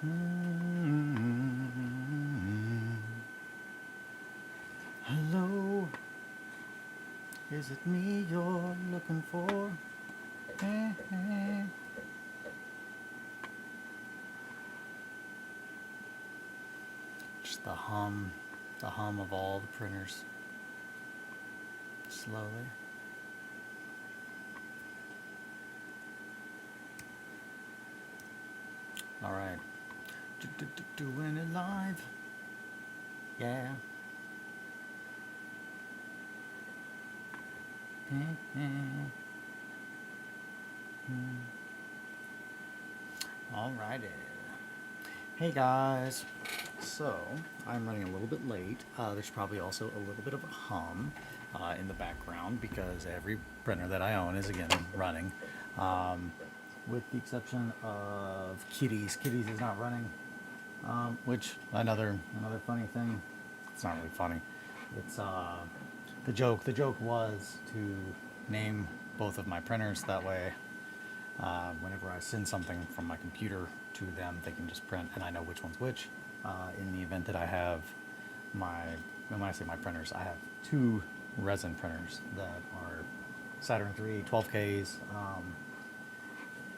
Hello, is it me you're looking for? Just the hum of all the printers. Slowly. All right. Doing it live. Yeah. Alrighty. Hey guys. So, I'm running a little bit late. There's probably also a little bit of a hum in the background because every printer that I own is again running. With the exception of Kitty's. Kitty's is not running. Which another funny thing. It's not really funny. It's the joke. The joke was to name both of my printers. That way, whenever I send something from my computer to them, they can just print, and I know which one's which. In the event that I have when I say my printers, I have two resin printers that are Saturn 3 12Ks.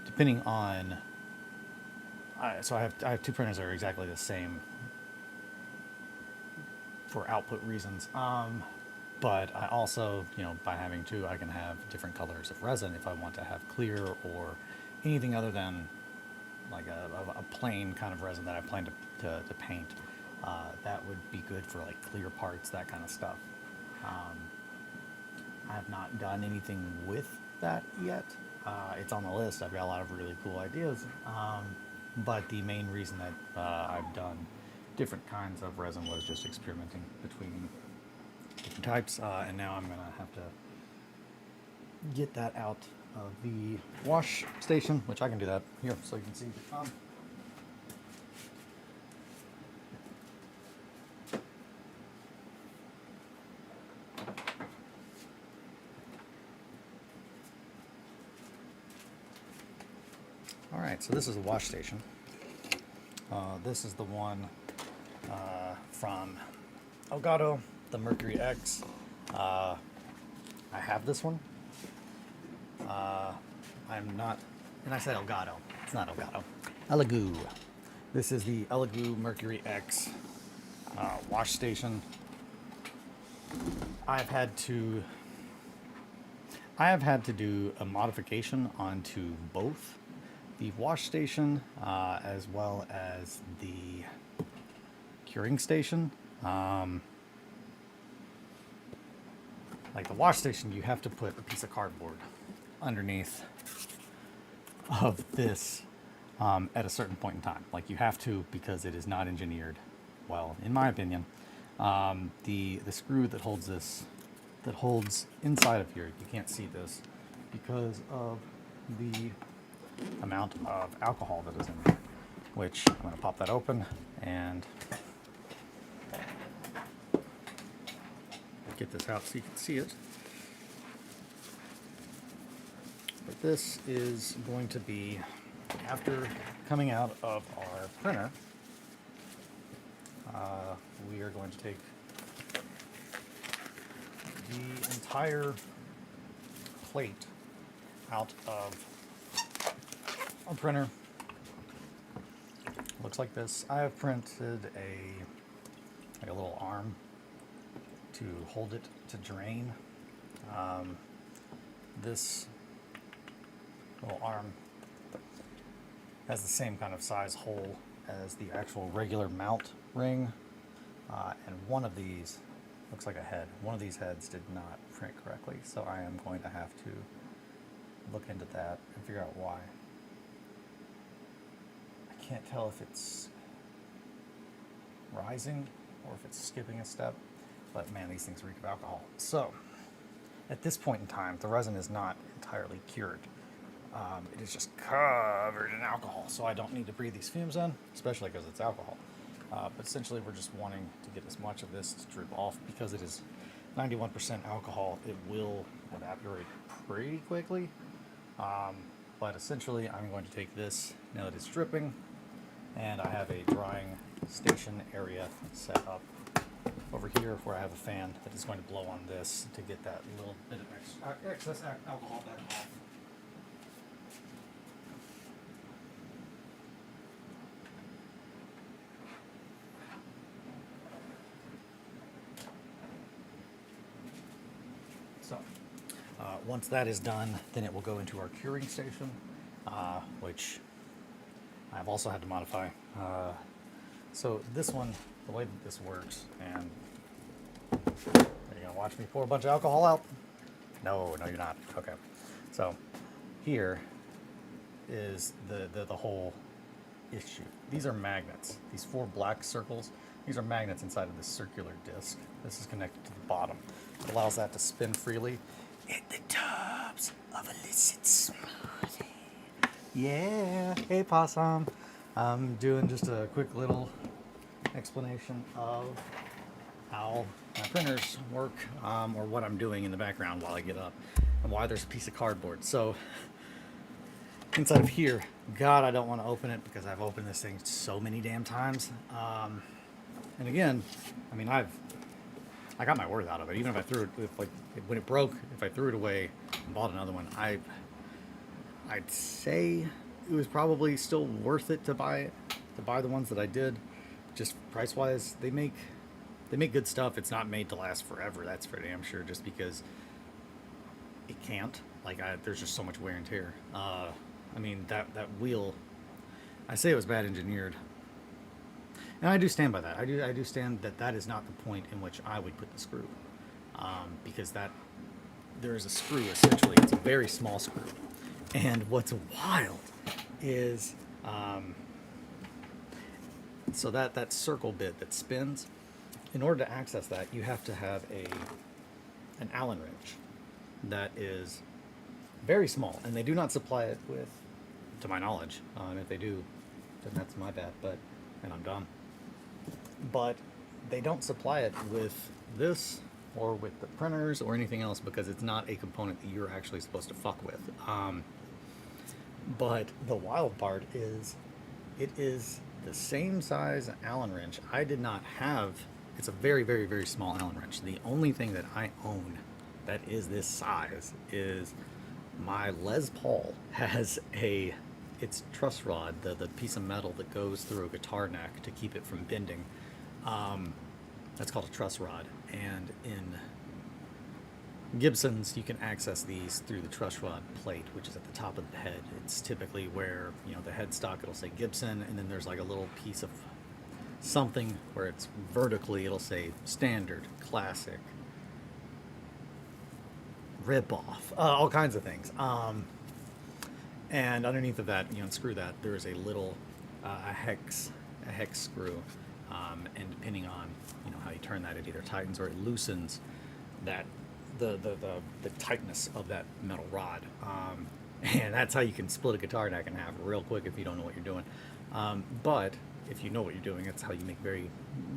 Depending on, so I have two printers that are exactly the same for output reasons. But I also, by having two, I can have different colors of resin if I want to have clear or anything other than like a plain kind of resin that I plan to paint. That would be good for like clear parts, that kind of stuff. I have not done anything with that yet. It's on the list. I've got a lot of really cool ideas. But the main reason that I've done different kinds of resin was just experimenting between different types, and now I'm gonna have to get that out of the wash station, which I can do that here so you can see. All right, so this is a wash station. This is the one from Elgato, the Mercury X. I have this one. I'm not, and I said Elgato. It's not Elgato. Elegoo. This is the Elegoo Mercury X wash station. I have had to do a modification onto both the wash station as well as the curing station. Like the wash station, you have to put a piece of cardboard underneath of this at a certain point in time. Like you have to, because it is not engineered well, in my opinion. The screw that holds this, that holds inside of here, you can't see this because of the amount of alcohol that is in there, which I'm going to pop that open and get this out so you can see it. But this is going to be, after coming out of our printer, we are going to take the entire plate out of our printer. Looks like this. I have printed a little arm to hold it to drain. This little arm has the same kind of size hole as the actual regular mount ring, and one of these looks like a head. One of these heads did not print correctly, so I am going to have to look into that and figure out why. I can't tell if it's rising or if it's skipping a step, but man, these things reek of alcohol. So at this point in time, the resin is not entirely cured. It is just covered in alcohol, so I don't need to breathe these fumes in, especially because it's alcohol. But essentially, we're just wanting to get as much of this to drip off. Because it is 91% alcohol, it will evaporate pretty quickly. But essentially, I'm going to take this, now that it's dripping, And I have a drying station area set up over here where I have a fan that is going to blow on this to get that little bit of excess alcohol back off. So, once that is done, then it will go into our curing station, which I've also had to modify. So this one, the way that this works, and are you gonna watch me pour a bunch of alcohol out? No, you're not. Okay. So here is the whole issue. These are magnets. These 4 black circles, these are magnets inside of this circular disc. This is connected to the bottom. It allows that to spin freely in the tubs of illicit smoothie. Yeah. Hey, Possum. I'm doing just a quick little explanation of how my printers work, or what I'm doing in the background while I get up, and why there's a piece of cardboard. So inside of here, God, I don't want to open it because I've opened this thing so many damn times. And again, I mean, I got my worth out of it. Even if I threw it, when it broke, if I threw it away and bought another one, I'd say it was probably still worth it to buy the ones that I did. Just price wise, they make good stuff. It's not made to last forever, that's for damn sure, just because it can't. There's just so much wear and tear. I mean, that wheel, I say it was bad engineered, and I do stand by that. I do stand that is not the point in which I would put the screw, because there is a screw, essentially. It's a very small screw, and what's wild is so that circle bit that spins, in order to access that, you have to have an Allen wrench that is very small, and they do not supply it with, to my knowledge. If they do, then that's my bad, and I'm dumb. But they don't supply it with this or with the printers or anything else, because it's not a component that you're actually supposed to fuck with. But the wild part is, it is the same size Allen wrench. I did not have. It's a very, very, very small Allen wrench. The only thing that I own that is this size is my Les Paul has its truss rod, the piece of metal that goes through a guitar neck to keep it from bending. That's called a truss rod. And in Gibsons, you can access these through the truss rod plate, which is at the top of the head. It's typically where, the headstock, it'll say Gibson, and then there's like a little piece of something where it's vertically, it'll say standard, classic, rip-off, all kinds of things. And underneath of that, screw that, there is a little, a hex screw, and depending on, how you turn that, it either tightens or it loosens that, the tightness of that metal rod. And that's how you can split a guitar neck in half real quick if you don't know what you're doing. But if you know what you're doing, it's how you make very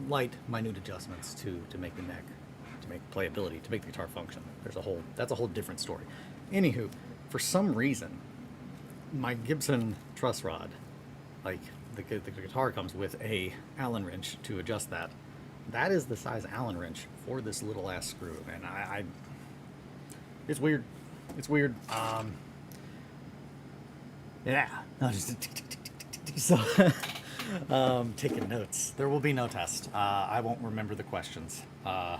light, minute adjustments to make the neck, to make playability, to make the guitar function. That's a whole different story. Anywho, for some reason, my Gibson truss rod, like the guitar comes with a Allen wrench to adjust that. That is the size Allen wrench for this little ass screw, and I it's weird. It's weird. Yeah. No, just so taking notes. There will be no test. I won't remember the questions. I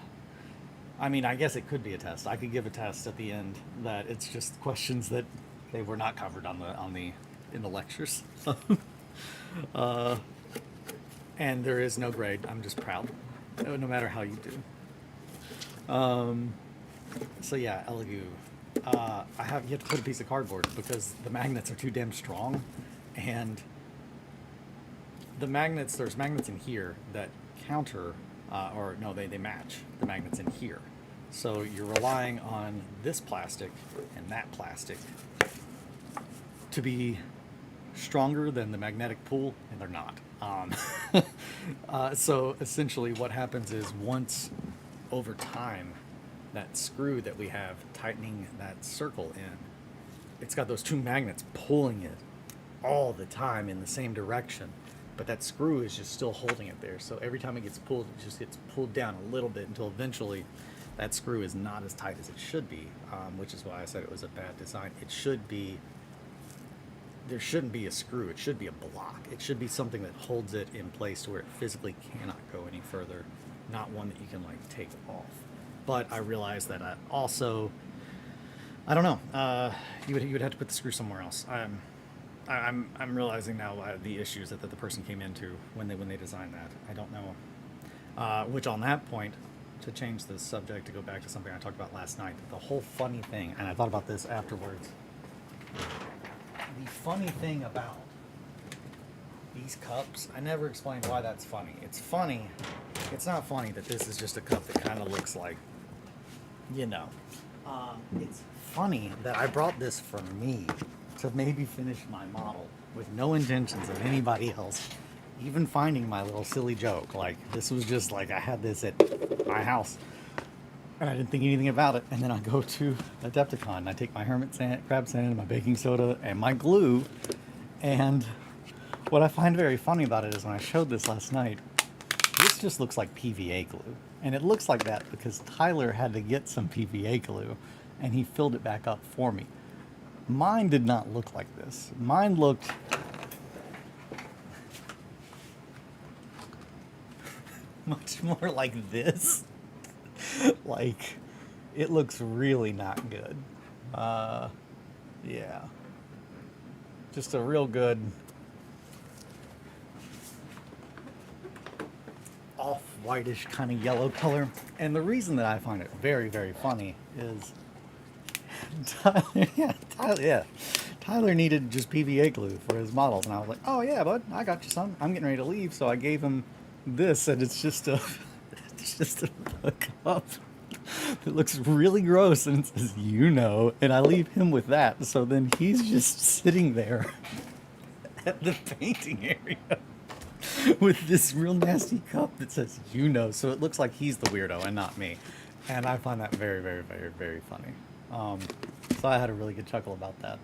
mean, I guess it could be a test. I could give a test at the end that it's just questions that they were not covered in the lectures. And there is no grade. I'm just proud, no matter how you do. So yeah, Elegoo. You have to put a piece of cardboard because the magnets are too damn strong, and there's magnets in here that counter, or no, they match the magnets in here. So you're relying on this plastic and that plastic to be stronger than the magnetic pull, and they're not. So essentially what happens is, once over time, that screw that we have tightening that circle in, it's got those two magnets pulling it all the time in the same direction. but that screw is just still holding it there. So every time it gets pulled, it just gets pulled down a little bit until eventually that screw is not as tight as it should be, which is why I said it was a bad design. It should be, there shouldn't be a screw. It should be a block. It should be something that holds it in place to where it physically cannot go any further, not one that you can like take off. But I realized that I also, I don't know, you would have to put the screw somewhere else. I'm realizing now the issues that the person came into when they designed that. I don't know. Which on that point, to change the subject, to go back to something I talked about last night, the whole funny thing, and I thought about this afterwards. The funny thing about these cups, I never explained why that's funny. It's funny. It's not funny that this is just a cup that kind of looks like, you know. It's funny that I brought this for me to maybe finish my model with no intentions of anybody else even finding my little silly joke. Like, this was just like, I had this at my house and I didn't think anything about it. And then I go to Adepticon and I take my hermit crab sand, my baking soda, and my glue. And what I find very funny about it is when I showed this last night, this just looks like PVA glue. And it looks like that because Tyler had to get some PVA glue and he filled it back up for me. Mine did not look like this. Mine looked much more like this. Like, it looks really not good. Yeah. Just a real good off-whitish kind of yellow color. And the reason that I find it very, very funny is Tyler needed just PVA glue for his models. And I was like, oh yeah, bud, I got you some. I'm getting ready to leave. So I gave him this, and it's just a cup that looks really gross, and it says, you know, and I leave him with that. So then he's just sitting there at the painting area with this real nasty cup that says, you know. So it looks like he's the weirdo and not me. And I find that very, very, very, very funny. So I had a really good chuckle about that.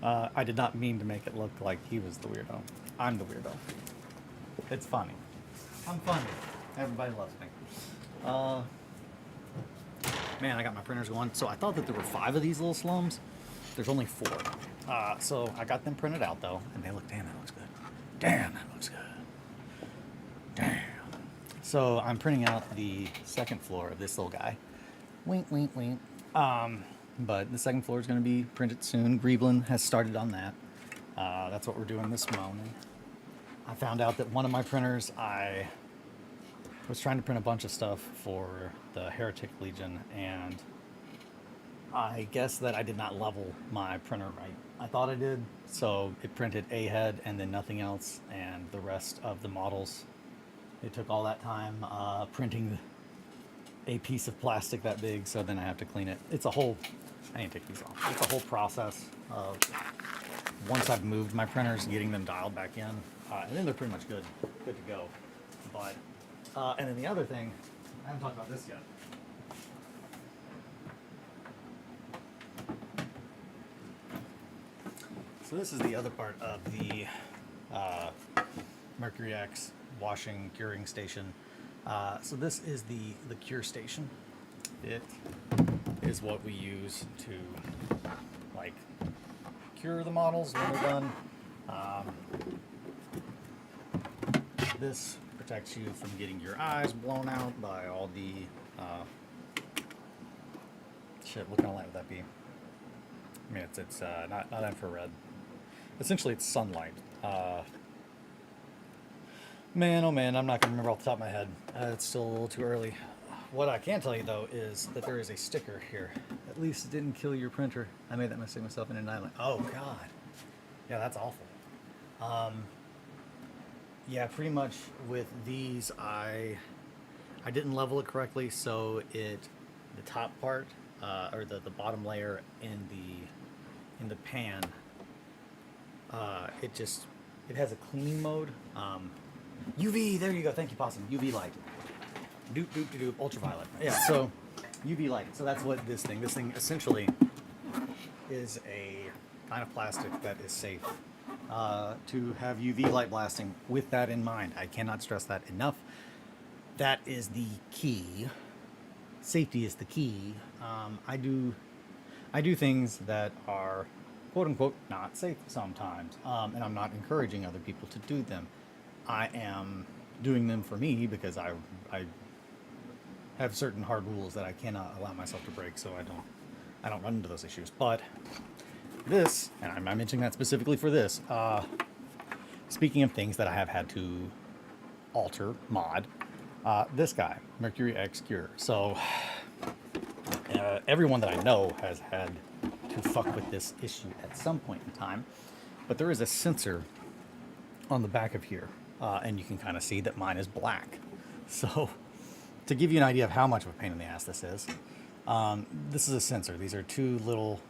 I did not mean to make it look like he was the weirdo. I'm the weirdo. It's funny. I'm funny. Everybody loves me. Man, I got my printers going. So I thought that there were 5 of these little slums. There's only 4. So I got them printed out though, and they look, damn, that looks good. Damn, that looks good. Damn. So I'm printing out the second floor of this little guy. Wink, wink, wink. But the second floor is going to be printed soon. Greeblin has started on that. That's what we're doing this morning. I found out that one of my printers, I was trying to print a bunch of stuff for the Heretic Legion, and I guess that I did not level my printer right. I thought I did, so it printed a head and then nothing else, and the rest of the models, it took all that time printing a piece of plastic that big, so then I have to clean it. It's a whole, I need to take these off. It's a whole process of, once I've moved my printers, getting them dialed back in, and then they're pretty much good to go. But, and then the other thing, I haven't talked about this yet. So this is the other part of the Mercury X washing curing station. So this is the cure station. It is what we use to like cure the models when they're done. This protects you from getting your eyes blown out by all the shit. What kind of light would that be? I mean, it's not infrared. Essentially, it's sunlight. Man, oh man, I'm not going to remember off the top of my head. It's still a little too early. What I can tell you, though, is that there is a sticker here. At least it didn't kill your printer. I made that mistake myself in an island. Oh, God. Yeah, that's awful. Yeah, pretty much with these, I didn't level it correctly, so the top part, or the bottom layer in the pan, it has a cleaning mode. UV, there you go. Thank you, Possum. UV light. Doop, doop, doop, doop, ultraviolet. Yeah, so UV light. So that's what this thing essentially is, a kind of plastic that is safe to have UV light blasting with that in mind. I cannot stress that enough. That is the key. Safety is the key. I do things that are quote unquote not safe sometimes, and I'm not encouraging other people to do them. I am doing them for me because I have certain hard rules that I cannot allow myself to break, so I don't run into those issues. But this, and I'm mentioning that specifically for this. Speaking of things that I have had to alter, mod, this guy, Mercury X Cure. So everyone that I know has had to fuck with this issue at some point in time. But there is a sensor on the back of here, and you can kind of see that mine is black. So to give you an idea of how much of a pain in the ass this is a sensor. These are two little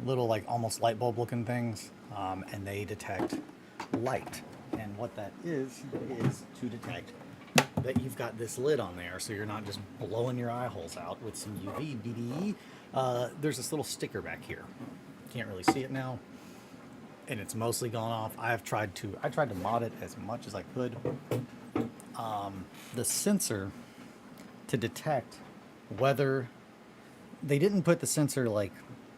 like almost light bulb looking things, and they detect light. And what that is to detect that you've got this lid on there, so you're not just blowing your eye holes out with some UV BDE. There's this little sticker back here. Can't really see it now, and it's mostly gone off. I tried to mod it as much as I could. The sensor to detect whether they didn't put the sensor like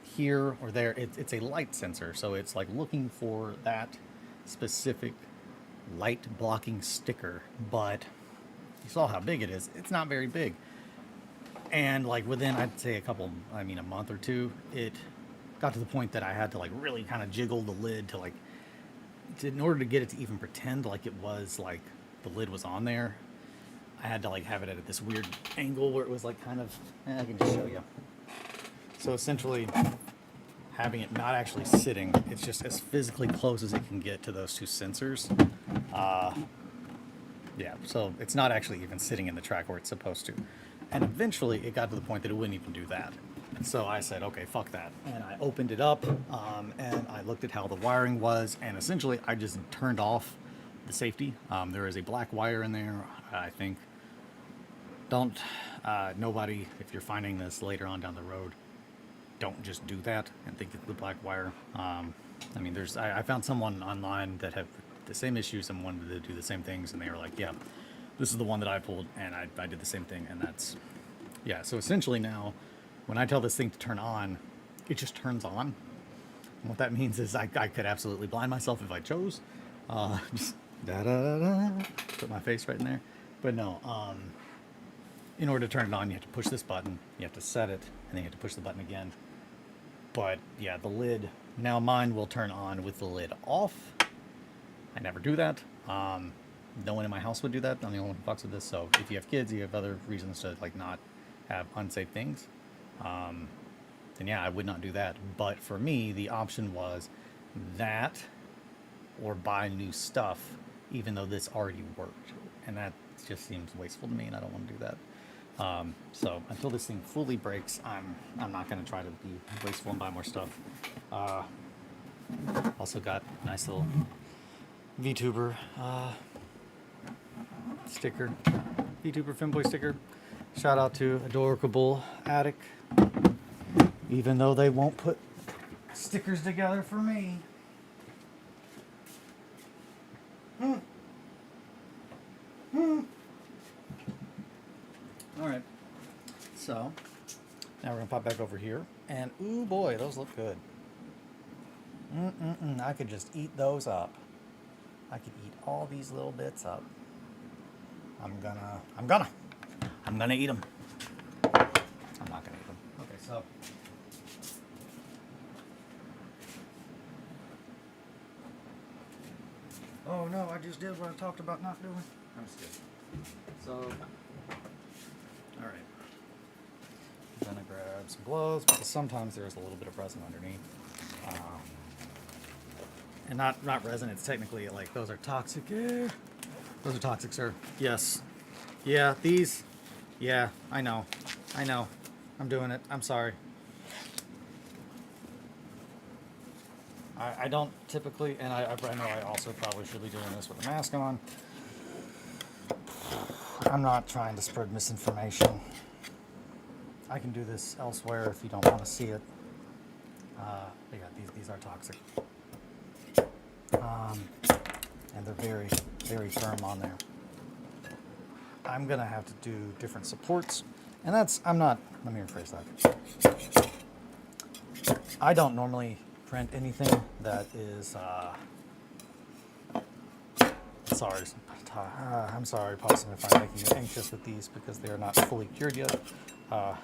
here or there. It's a light sensor, so it's like looking for that specific light blocking sticker, but you saw how big it is. It's not very big. And like within, I'd say a month or two, it got to the point that I had to like really kind of jiggle the lid to in order to get it to even pretend like it was like the lid was on there. I had to like have it at this weird angle where it was like kind of, I can just show you. So essentially having it not actually sitting, it's just as physically close as it can get to those two sensors. Yeah, so it's not actually even sitting in the track where it's supposed to. And eventually it got to the point that it wouldn't even do that. So I said, okay, fuck that. And I opened it up, and I looked at how the wiring was, and essentially I just turned off the safety. There is a black wire in there, I think. Nobody, if you're finding this later on down the road, don't just do that and think it's the black wire. I found someone online that had the same issues and wanted to do the same things, and they were like, yeah, this is the one that I pulled, and I did the same thing, and that's, yeah. So essentially now, when I tell this thing to turn on, it just turns on. And what that means is I could absolutely blind myself if I chose. Just da-da-da-da, put my face right in there. But no, in order to turn it on, you have to push this button, you have to set it, and then you have to push the button again. But yeah, the lid, now mine will turn on with the lid off. I never do that. No one in my house would do that. I'm the only one who fucks with this. So if you have kids, you have other reasons to like not have unsafe things. Then yeah, I would not do that. But for me, the option was that or buy new stuff, even though this already worked. And that just seems wasteful to me, and I don't want to do that. So until this thing fully breaks, I'm not going to try to be wasteful and buy more stuff. Also got a nice little VTuber sticker, VTuber Femboy sticker. Shout out to Adorable Attic, even though they won't put stickers together for me. All right, so now we're gonna pop back over here, and ooh boy, those look good. I could just eat those up. I could eat all these little bits up. I'm gonna eat them. I'm not gonna eat them. Okay, so. Oh no, I just did what I talked about not doing. I'm just kidding. So, alright. I'm gonna grab some gloves because sometimes there's a little bit of resin underneath. And not resin, it's technically like those are toxic. Yeah. Those are toxic, sir. Yes. Yeah, these. Yeah, I know. I'm doing it. I'm sorry. I don't typically, and I know I also probably should be doing this with a mask on. I'm not trying to spread misinformation. I can do this elsewhere if you don't want to see it. But yeah, these are toxic. and they're very, very firm on there. I'm gonna have to do different supports, and let me rephrase that. I don't normally print anything that is, I'm sorry, Possum, if I'm making you anxious with these because they are not fully cured yet. They're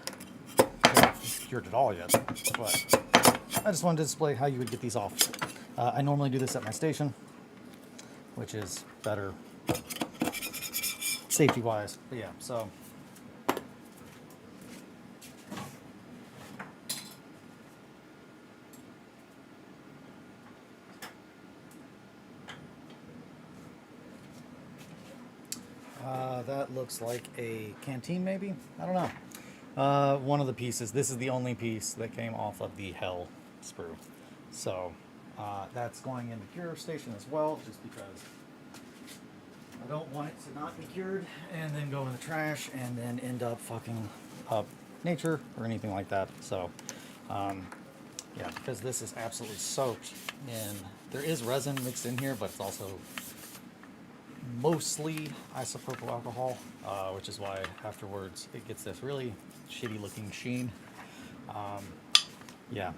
not cured at all yet, but I just wanted to display how you would get these off. I normally do this at my station, which is better safety-wise, but yeah, so. That looks like a canteen, maybe? I don't know. One of the pieces, this is the only piece that came off of the Hell sprue. So, that's going in the cure station as well, just because I don't want it to not be cured and then go in the trash and then end up fucking up nature or anything like that. So, yeah, because this is absolutely soaked in, there is resin mixed in here, but it's also mostly isopropyl alcohol, which is why afterwards it gets this really shitty looking sheen. Yeah,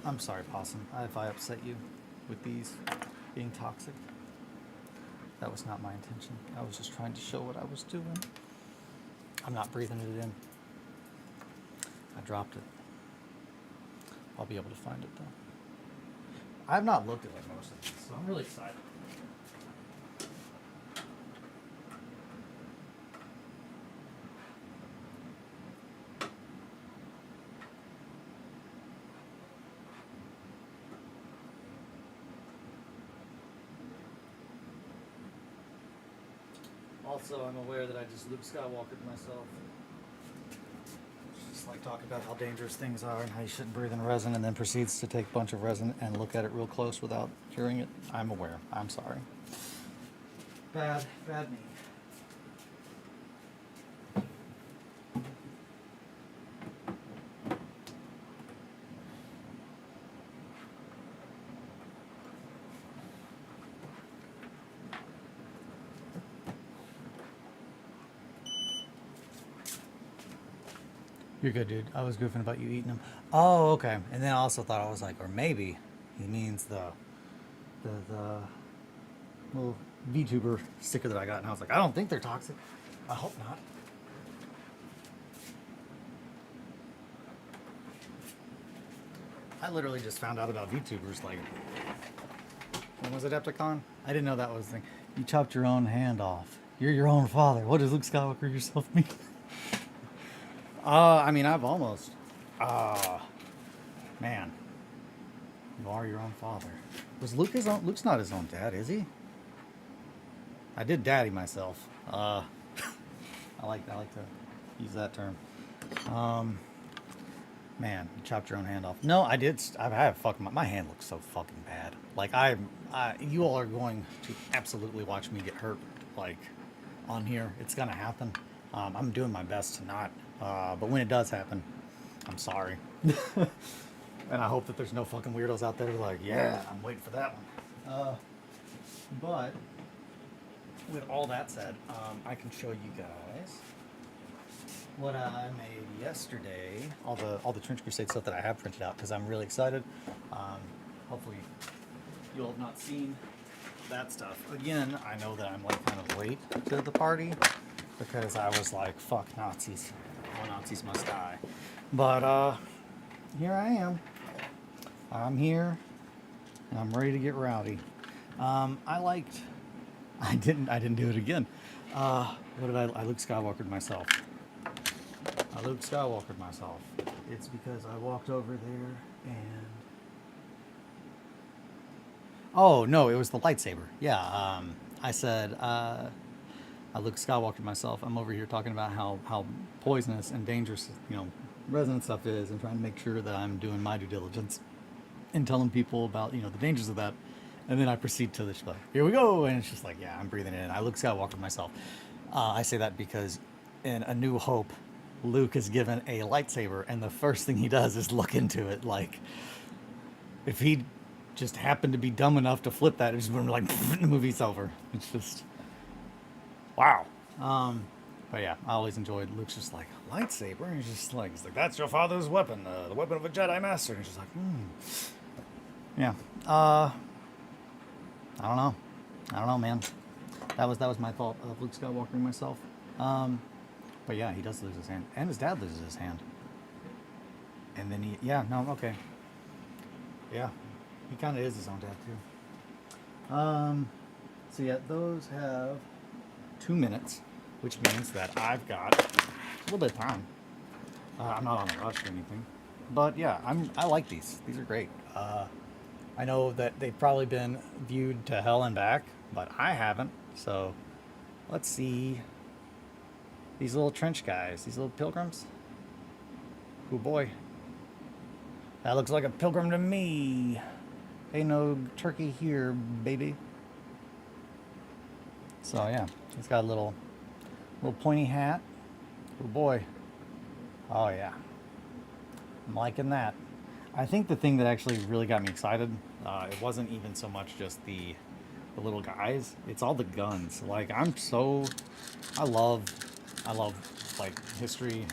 I'm sorry, Possum, if I upset you with these being toxic. That was not my intention. I was just trying to show what I was doing. I'm not breathing it in. I dropped it. I'll be able to find it though. I've not looked at like most of these, so I'm really excited. Also, I'm aware that I just Luke Skywalkered myself. Just like talking about how dangerous things are and how you shouldn't breathe in resin, and then proceeds to take a bunch of resin and look at it real close without curing it. I'm aware. I'm sorry. Bad me. You're good, dude. I was goofing about you eating them. Oh, okay. And then I also thought, I was like, or maybe he means the little VTuber sticker that I got, and I was like, I don't think they're toxic. I hope not. I literally just found out about VTubers like, when was it, Epticon? I didn't know that was the thing. You chopped your own hand off. You're your own father. What does Luke Skywalker yourself mean? I mean, I've almost, man, you are your own father. Was Luke his own? Luke's not his own dad, is he? I did daddy myself. I like to use that term. Man, you chopped your own hand off. No, I did. I have fucking, my hand looks so fucking bad. Like you all are going to absolutely watch me get hurt. Like on here, it's gonna happen. I'm doing my best to not. But when it does happen, I'm sorry. And I hope that there's no fucking weirdos out there like, yeah, I'm waiting for that one. But with all that said, I can show you guys what I made yesterday. All the Trench Crusade stuff that I have printed out because I'm really excited. Hopefully you all have not seen that stuff. Again, I know that I'm like kind of late to the party because I was like, fuck Nazis. All Nazis must die. But here I am. I'm here and I'm ready to get rowdy. I didn't do it again. What did I Luke Skywalkered myself. I Luke Skywalkered myself. It's because I walked over there and oh no, it was the lightsaber. Yeah, I said I Luke Skywalkered myself. I'm over here talking about how poisonous and dangerous, resin and stuff is, and trying to make sure that I'm doing my due diligence and telling people about, the dangers of that. And then I proceed to this, like, here we go. And it's just like, yeah, I'm breathing it in. I Luke Skywalkered myself. I say that because in A New Hope, Luke is given a lightsaber, and the first thing he does is look into it. Like, if he just happened to be dumb enough to flip that. It just went like the movie's over. It's just wow. But yeah, I always enjoyed Luke's just like a lightsaber, and he's like that's your father's weapon, the weapon of a Jedi Master. And he's just like, yeah. I don't know, man. That was my fault of Luke Skywalker myself. But yeah, he does lose his hand, and his dad loses his hand. And then yeah, he kind of is his own dad too. So yeah, those have 2 minutes, which means that I've got a little bit of time. I'm not on a rush or anything, but yeah, I like these. These are great. I know that they've probably been viewed to hell and back, but I haven't. So let's see these little trench guys, these little pilgrims. Oh boy, that looks like a pilgrim to me. Ain't no turkey here, baby. So yeah, he's got a little pointy hat. Oh boy. Oh yeah, I'm liking that. I think the thing that actually really got me excited, it wasn't even so much just the little guys. It's all the guns. Like I love like history,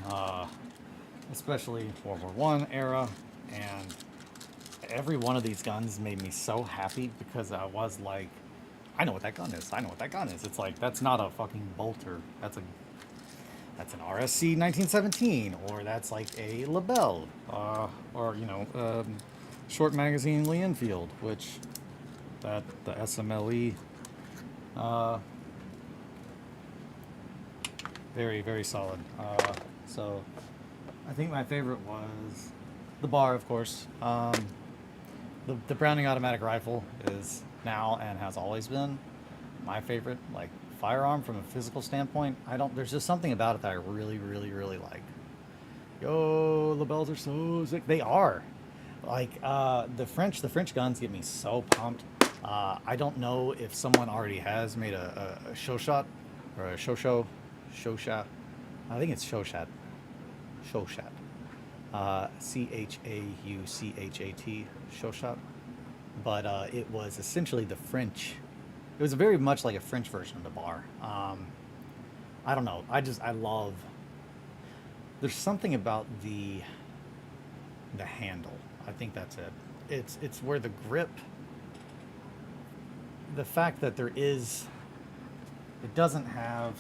especially World War One era, and every one of these guns made me so happy because I was like, I know what that gun is. I know what that gun is. It's like that's not a fucking bolter. That's an RSC 1917, or that's like a Lebel, or short magazine Lee Enfield, which the SMLE, very very solid. So I think my favorite was the bar, of course. The Browning automatic rifle is now and has always been my favorite, like, firearm from a physical standpoint. There's just something about it that I really, really, really like. Yo, the bells are so sick. They are. Like, the French guns get me so pumped. I don't know if someone already has made a show shot, or a show shot. I think it's show shot. Chauchat, show shot. But it was essentially the French. It was very much like a French version of the bar. I don't know. I love. There's something about the handle. I think that's it. It's where the grip. The fact that it doesn't have.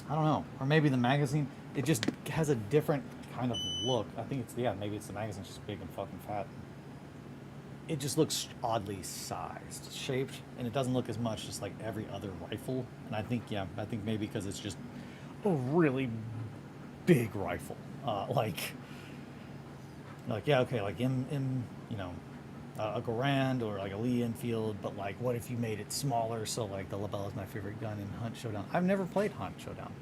I don't know. Or maybe the magazine. It just has a different kind of look. I think maybe it's the magazine's just big and fucking fat. It just looks oddly sized, shaped, and it doesn't look as much just like every other rifle. And I think maybe because it's just a really big rifle. Like in a Garand or like a Lee Enfield, but like what if you made it smaller? So like the Lebel is my favorite gun in Hunt Showdown. I've never played Hunt Showdown.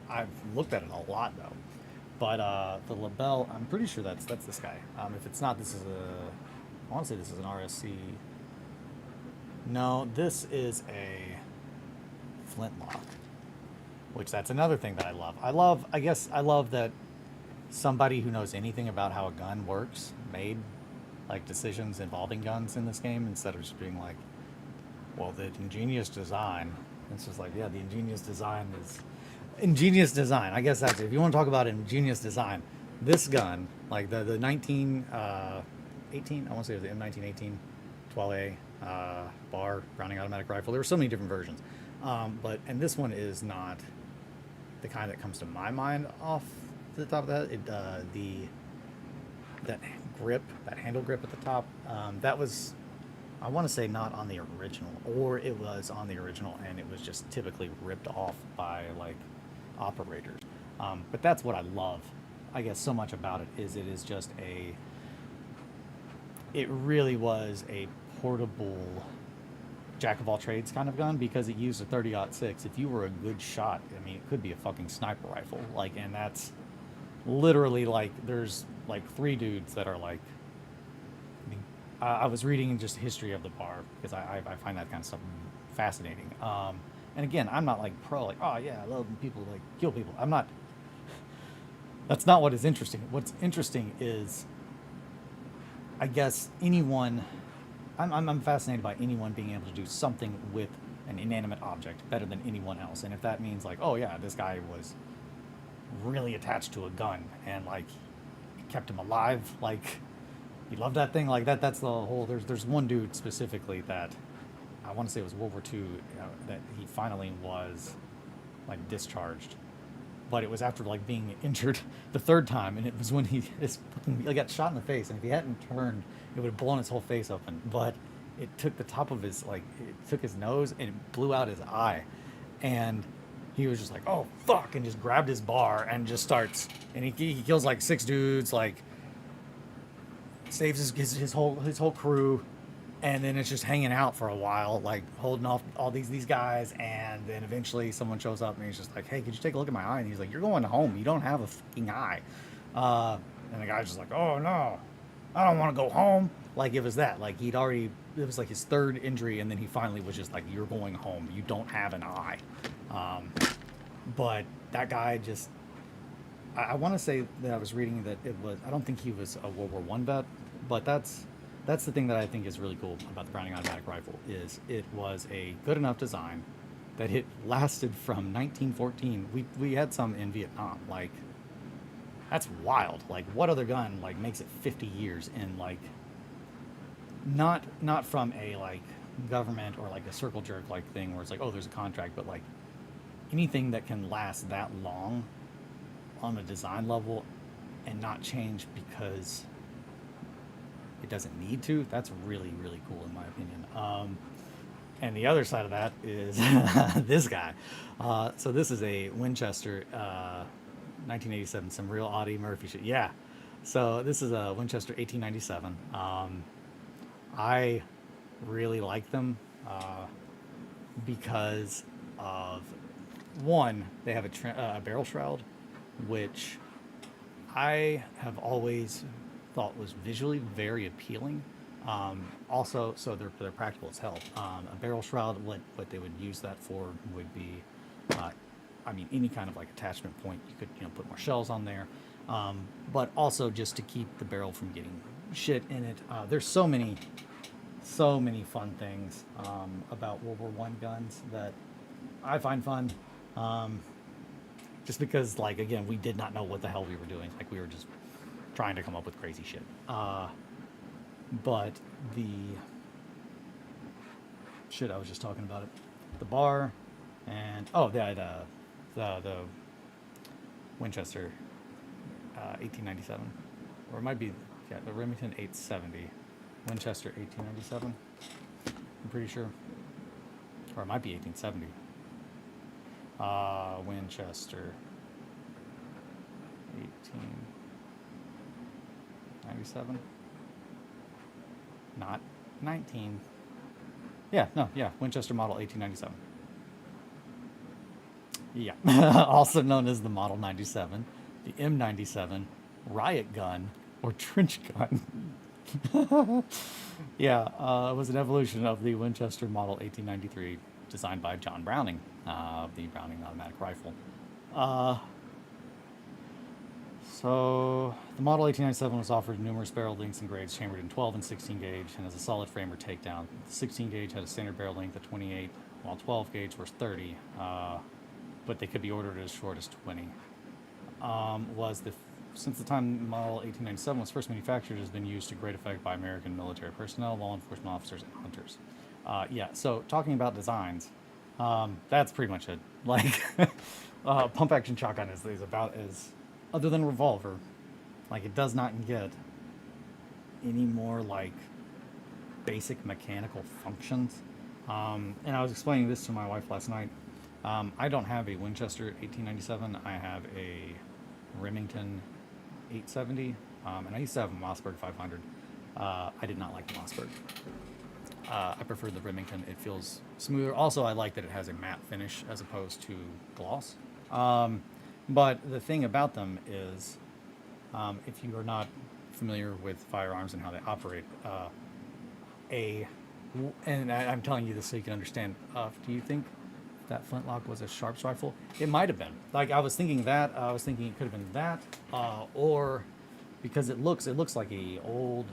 I've looked at it a lot though. But the Lebel, I'm pretty sure that's this guy. If it's not, I want to say this is an RSC. No, this is a flintlock, which that's another thing that I love. I love that somebody who knows anything about how a gun works made like decisions involving guns in this game instead of just being like, well, the ingenious design. It's just like, yeah, the ingenious design is ingenious design. I guess that's it. If you want to talk about ingenious design, this gun, like the 1918, I want to say it was the M1918 12A bar Browning automatic rifle. There were so many different versions, and this one is not the kind that comes to my mind off the top of that. That grip, that handle grip at the top, that was, I want to say, not on the original, or it was on the original and it was just typically ripped off by like operators. But that's what I love, I guess, so much about it is it really was a portable jack of all trades kind of gun because it used a 30-06. If you were a good shot, I mean, it could be a fucking sniper rifle. Like, and that's literally like, there's like 3 dudes that are like, I was reading just history of the bar because I find that kind of stuff fascinating. And again, I'm not like pro, like, oh yeah, I love when people like kill people. I'm not, that's not what is interesting. What's interesting is I guess anyone, I'm fascinated by anyone being able to do something with an inanimate object better than anyone else. And if that means like, oh yeah, this guy was really attached to a gun and like it kept him alive, like he loved that thing, like that's the whole. There's one dude specifically that I want to say it was World War II, that he finally was like discharged, but it was after like being injured the third time, and it was when he got shot in the face, and if he hadn't turned, it would have blown his whole face open. But it took the top of his it took his nose and it blew out his eye, and he was just like, oh fuck, and just grabbed his bar and just starts, and he kills like 6 dudes, like saves his whole crew, and then it's just hanging out for a while, like holding off all these guys, and then eventually someone shows up and he's just like, hey, could you take a look at my eye? And he's like, you're going home, you don't have a fucking eye. And the guy's just like, oh no, I don't want to go home. Like it was that, like it was like his third injury, and then he finally was just like, you're going home, you don't have an eye. But that guy just, I want to say that I was reading that it was, I don't think he was a World War One vet, but that's the thing that I think is really cool about the Browning automatic rifle, is it was a good enough design that it lasted from 1914. We had some in Vietnam. Like, that's wild. Like, what other gun like makes it 50 years in like not from a like government or like a circle jerk like thing where it's like, oh, there's a contract, but like anything that can last that long on a design level and not change because it doesn't need to. That's really, really cool in my opinion. And the other side of that is this guy. So this is a Winchester 1987, some real Audie Murphy shit. Yeah. So this is a Winchester 1897. I really like them because of, one, they have a barrel shroud, which I have always thought was visually very appealing. Also, so they're practical as hell. A barrel shroud, what they would use that for would be, I mean, any kind of like attachment point. You could put more shells on there, but also just to keep the barrel from getting shit in it. There's so many fun things about World War One guns that I find fun. Just because, like, again, we did not know what the hell we were doing. Like, we were just trying to come up with crazy shit. But the shit, I was just talking about it. The bar and the Winchester 1897, or it might be the Remington 870, Winchester 1897. I'm pretty sure, or it might be 1870. Winchester 1897. Not 19. Yeah, no, yeah, Winchester model 1897. Yeah, also known as the Model 97, the M97, riot gun, or trench gun. Yeah, it was an evolution of the Winchester Model 1893, designed by John Browning, the Browning automatic rifle. So the Model 1897 was offered numerous barrel lengths and grades, chambered in 12 and 16 gauge, and as a solid frame or takedown. The 16 gauge had a standard barrel length of 28, while 12 gauge was 30, but they could be ordered as short as 20. Since the time Model 1897 was first manufactured, it has been used to great effect by American military personnel, law enforcement officers, and hunters. Yeah, so talking about designs, that's pretty much it. Like, pump action shotgun is about as, other than revolver, like, it does not get any more like basic mechanical functions. And I was explaining this to my wife last night. I don't have a Winchester 1897. I have a Remington 870, and I used to have a Mossberg 500. I did not like the Mossberg. I prefer the Remington. It feels smoother. Also, I like that it has a matte finish as opposed to gloss. But the thing about them is, if you are not familiar with firearms and how they operate, and I'm telling you this so you can understand, do you think that flintlock was a Sharps rifle? It might have been. Like, I was thinking that. I was thinking it could have been that, or because it looks like a old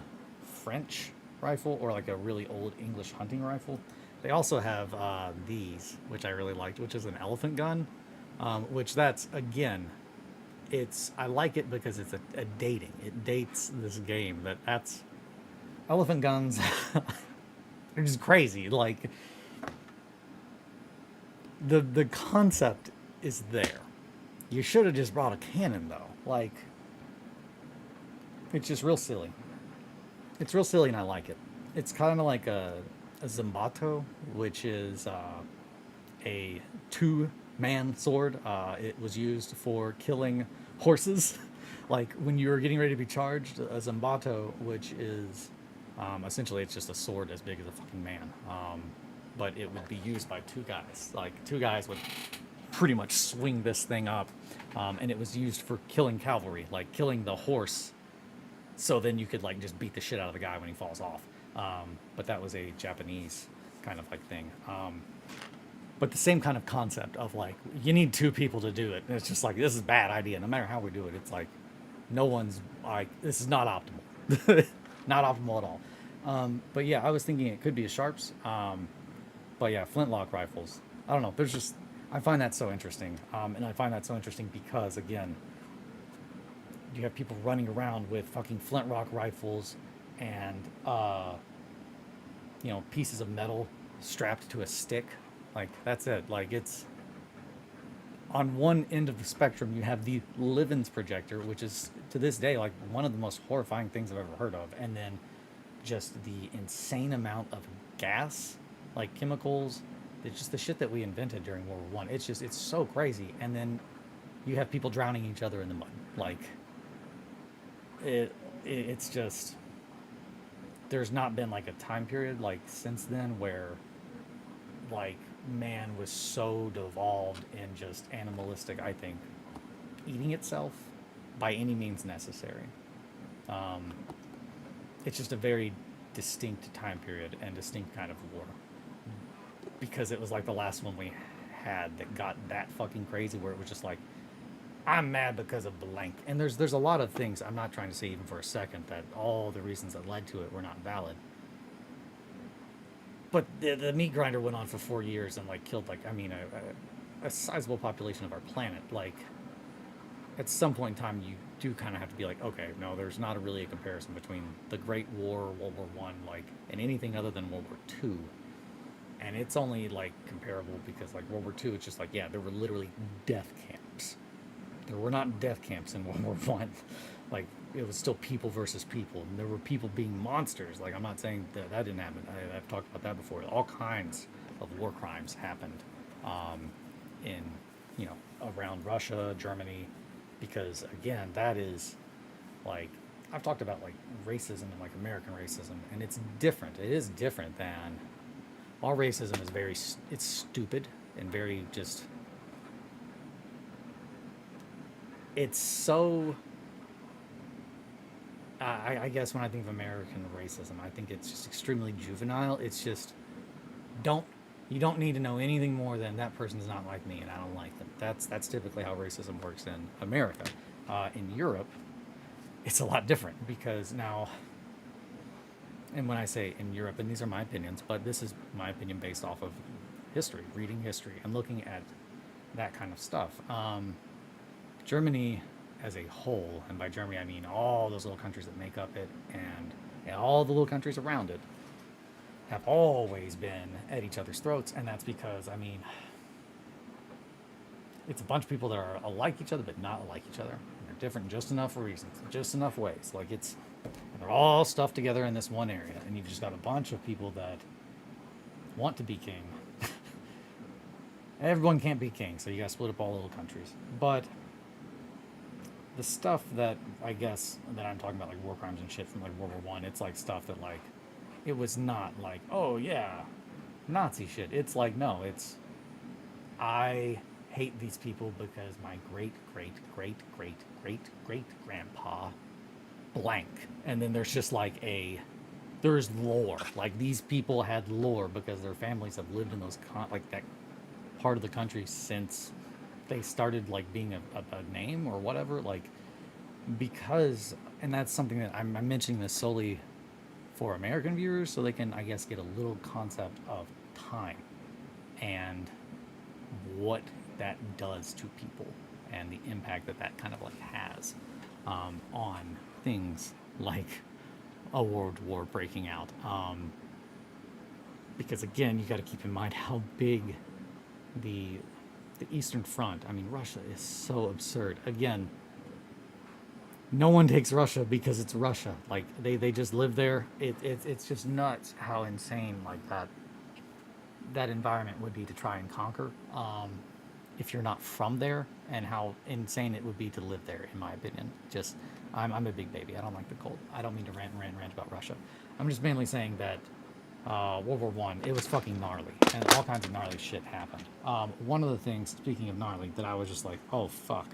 French rifle or like a really old English hunting rifle. They also have these, which I really liked, which is an elephant gun, which that's again, I like it because it's a dating. It dates this game. That's elephant guns. They're just crazy. Like the concept is there. You should have just brought a cannon though. Like it's just real silly. It's real silly and I like it. It's kind of like a Zimbato, which is a two-man sword. It was used for killing horses. Like when you were getting ready to be charged, a Zimbato, which is essentially it's just a sword as big as a fucking man. But it would be used by two guys. Like two guys would pretty much swing this thing up, and it was used for killing cavalry, like killing the horse. So then you could like just beat the shit out of the guy when he falls off. But that was a Japanese kind of like thing. But the same kind of concept of like you need two people to do it. And it's just like this is a bad idea. No matter how we do it, it's like no one's like this is not optimal, not optimal at all. But yeah, I was thinking it could be a Sharps. But yeah, flintlock rifles. I don't know. There's just I find that so interesting, and I find that so interesting because again, you have people running around with fucking flintlock rifles and pieces of metal strapped to a stick. Like that's it. Like it's on one end of the spectrum you have the Livens projector, which is to this day like one of the most horrifying things I've ever heard of, and then just the insane amount of gas, like chemicals, it's just the shit that we invented during World War One. It's so crazy. And then you have people drowning each other in the mud. Like it's just there's not been like a time period like since then where like man was so devolved in just animalistic, I think, eating itself by any means necessary. It's just a very distinct time period and distinct kind of war because it was like the last one we had that got that fucking crazy where it was just like I'm mad because of blank. And there's a lot of things I'm not trying to say even for a second that all the reasons that led to it were not valid. But the meat grinder went on for 4 years and like killed like a sizable population of our planet. Like at some point in time you do kind of have to be like, okay, no, there's not really a comparison between the Great War, World War One, like and anything other than World War Two. And it's only like comparable because like World War Two, it's just like yeah, there were literally death camps. There were not death camps in World War One. Like it was still people versus people, and there were people being monsters. Like I'm not saying that didn't happen. I've talked about that before. All kinds of war crimes happened in around Russia, Germany, because again, that is like I've talked about like racism and like American racism, and it's different. It is different than all racism is it's stupid and very just. It's so. I guess when I think of American racism, I think it's just extremely juvenile. It's just you don't need to know anything more than that person's not like me and I don't like them. That's typically how racism works in America. In Europe, it's a lot different because now, and when I say in Europe, and these are my opinions, but this is my opinion based off of history, reading history, and looking at that kind of stuff. Germany as a whole, and by Germany I mean all those little countries that make up it and all the little countries around it, have always been at each other's throats, and that's because, I mean, it's a bunch of people that are alike each other but not like each other. They're different in just enough reasons, just enough ways. Like they're all stuffed together in this one area, and you've just got a bunch of people that want to be king. Everyone can't be king, so you gotta split up all little countries. But the stuff that I guess that I'm talking about, like war crimes and shit from like World War One, it's like stuff that like it was not like, oh yeah, Nazi shit. It's like no, it's I hate these people because my great great great great great great grandpa blank, and then there's just like there's lore. Like these people had lore because their families have lived in those like that part of the country since they started like being a name or whatever, like because, and that's something that I'm mentioning this solely for American viewers so they can, I guess, get a little concept of time and what that does to people and the impact that that kind of like has on things like a world war breaking out. Because again, you got to keep in mind how big the Eastern Front. I mean, Russia is so absurd. Again, no one takes Russia because it's Russia. Like they just live there. It's just nuts how insane like that environment would be to try and conquer. If you're not from there, and how insane it would be to live there, in my opinion. Just, I'm a big baby. I don't like the cold. I don't mean to rant about Russia. I'm just mainly saying that World War One, it was fucking gnarly, and all kinds of gnarly shit happened. One of the things, speaking of gnarly, that I was just like, oh fuck,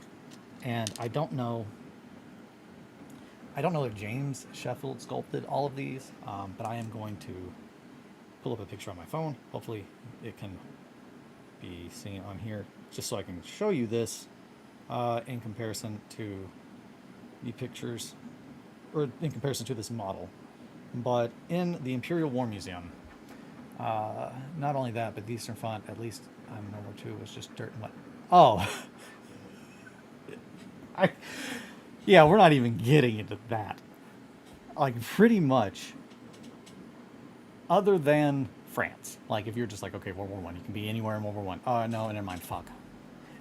and I don't know if James Sheffield sculpted all of these, but I am going to pull up a picture on my phone. Hopefully, it can be seen on here, just so I can show you this in comparison to the pictures, or in comparison to this model. But in the Imperial War Museum, not only that, but the Eastern Front, at least World War II, was just dirt and mud. Oh, yeah, we're not even getting into that. Like, pretty much, other than France, like if you're just like, okay, World War One, you can be anywhere in World War One. Oh no, never mind. Fuck.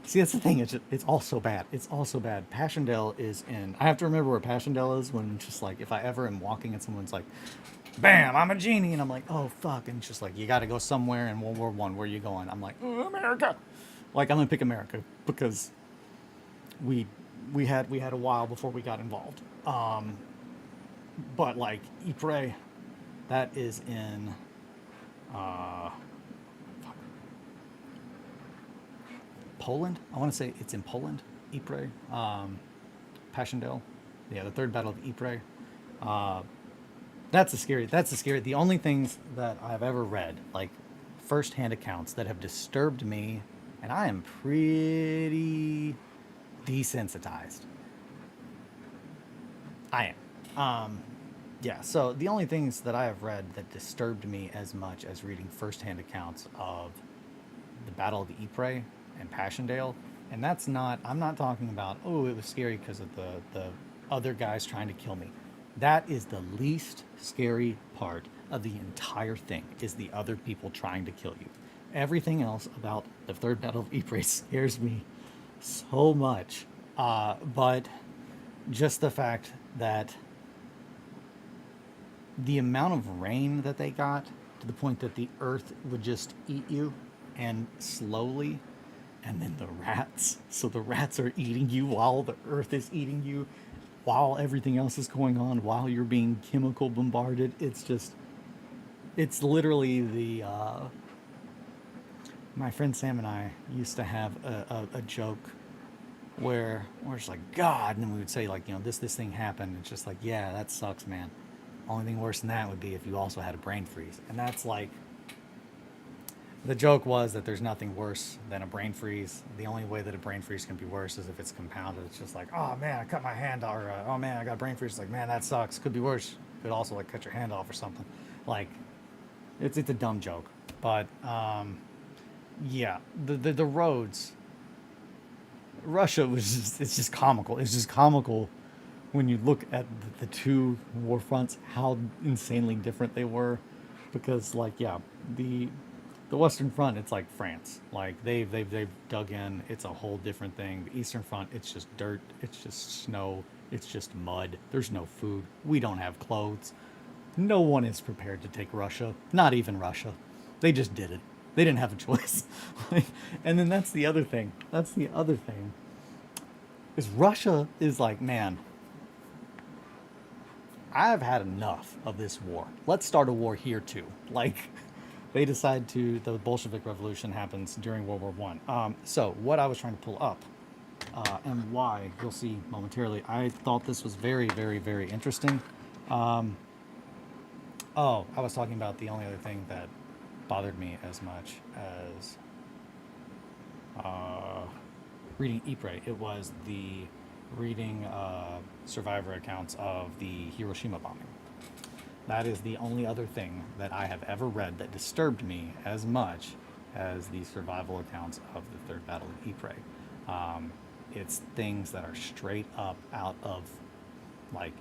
See, that's the thing. It's all so bad. It's all so bad. Passchendaele is in. I have to remember where Passchendaele is when just like if I ever am walking and someone's like, "Bam, I'm a genie," and I'm like, "Oh fuck," and it's just like you got to go somewhere in World War One. Where are you going? I'm like, oh, America. Like I'm gonna pick America because we had a while before we got involved. But like Ypres, that is in. Poland. I want to say it's in Poland. Ypres, Passchendaele. Yeah, the Third Battle of Ypres. That's the scary. The only things that I've ever read, like first-hand accounts that have disturbed me, and I am pretty desensitized. I am. Yeah. So the only things that I have read that disturbed me as much as reading first-hand accounts of the Battle of Ypres and Passchendaele, and that's not, I'm not talking about, oh, it was scary because of the other guys trying to kill me. That is the least scary part of the entire thing, is the other people trying to kill you. Everything else about the Third Battle of Ypres scares me so much. But just the fact that the amount of rain that they got, to the point that the earth would just eat you, and slowly. And then the rats. So the rats are eating you while the earth is eating you, while everything else is going on, while you're being chemical bombarded. It's literally the, my friend Sam and I used to have a joke where we're just like, God, and then we would say like, this thing happened. It's just like, yeah, that sucks, man. Only thing worse than that would be if you also had a brain freeze. And that's like, the joke was that there's nothing worse than a brain freeze. The only way that a brain freeze can be worse is if it's compounded. It's just like, oh man, I cut my hand off, or oh man, I got a brain freeze. It's like, man, that sucks. Could be worse. Could also like cut your hand off or something. Like, it's a dumb joke. But yeah, the roads. Russia was just, it's just comical. It's just comical when you look at the two war fronts, how insanely different they were. Because like, yeah, the Western Front, it's like France. Like they've dug in. It's a whole different thing. The Eastern Front, it's just dirt. It's just snow. It's just mud. There's no food. We don't have clothes. No one is prepared to take Russia. Not even Russia. They just did it. They didn't have a choice. And then that's the other thing. Is Russia is like, man, I've had enough of this war. Let's start a war here too. Like, they decide to, the Bolshevik Revolution happens during World War One. So what I was trying to pull up, and why, you'll see momentarily, I thought this was very, very, very interesting. I was talking about the only other thing that bothered me as much as reading Ypres. It was the reading survivor accounts of the Hiroshima bombing. That is the only other thing that I have ever read that disturbed me as much as the survival accounts of the Third Battle of Ypres. It's things that are straight up out of like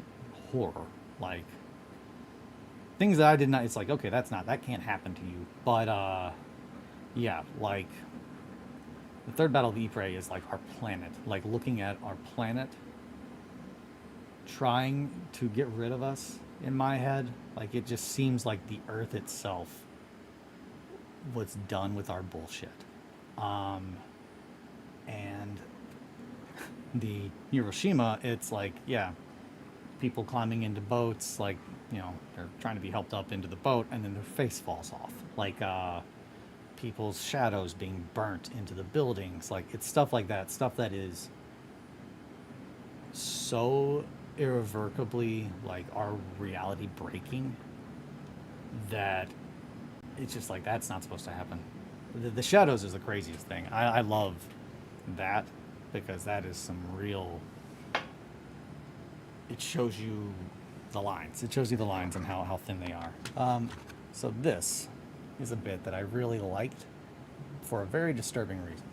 horror, like things that I did not. It's like, okay, that can't happen to you. But yeah, like the Third Battle of Ypres is like our planet, like looking at our planet trying to get rid of us. In my head, like it just seems like the Earth itself was done with our bullshit. And the Hiroshima, it's like, yeah, people climbing into boats, like, you know, they're trying to be helped up into the boat, and then their face falls off. Like, people's shadows being burnt into the buildings. Like, it's stuff like that. Stuff that is so irrevocably, like, our reality breaking that it's just like, that's not supposed to happen. The shadows is the craziest thing. I love that because that is some real. It shows you the lines. It shows you the lines and how thin they are. So this is a bit that I really liked for a very disturbing reason.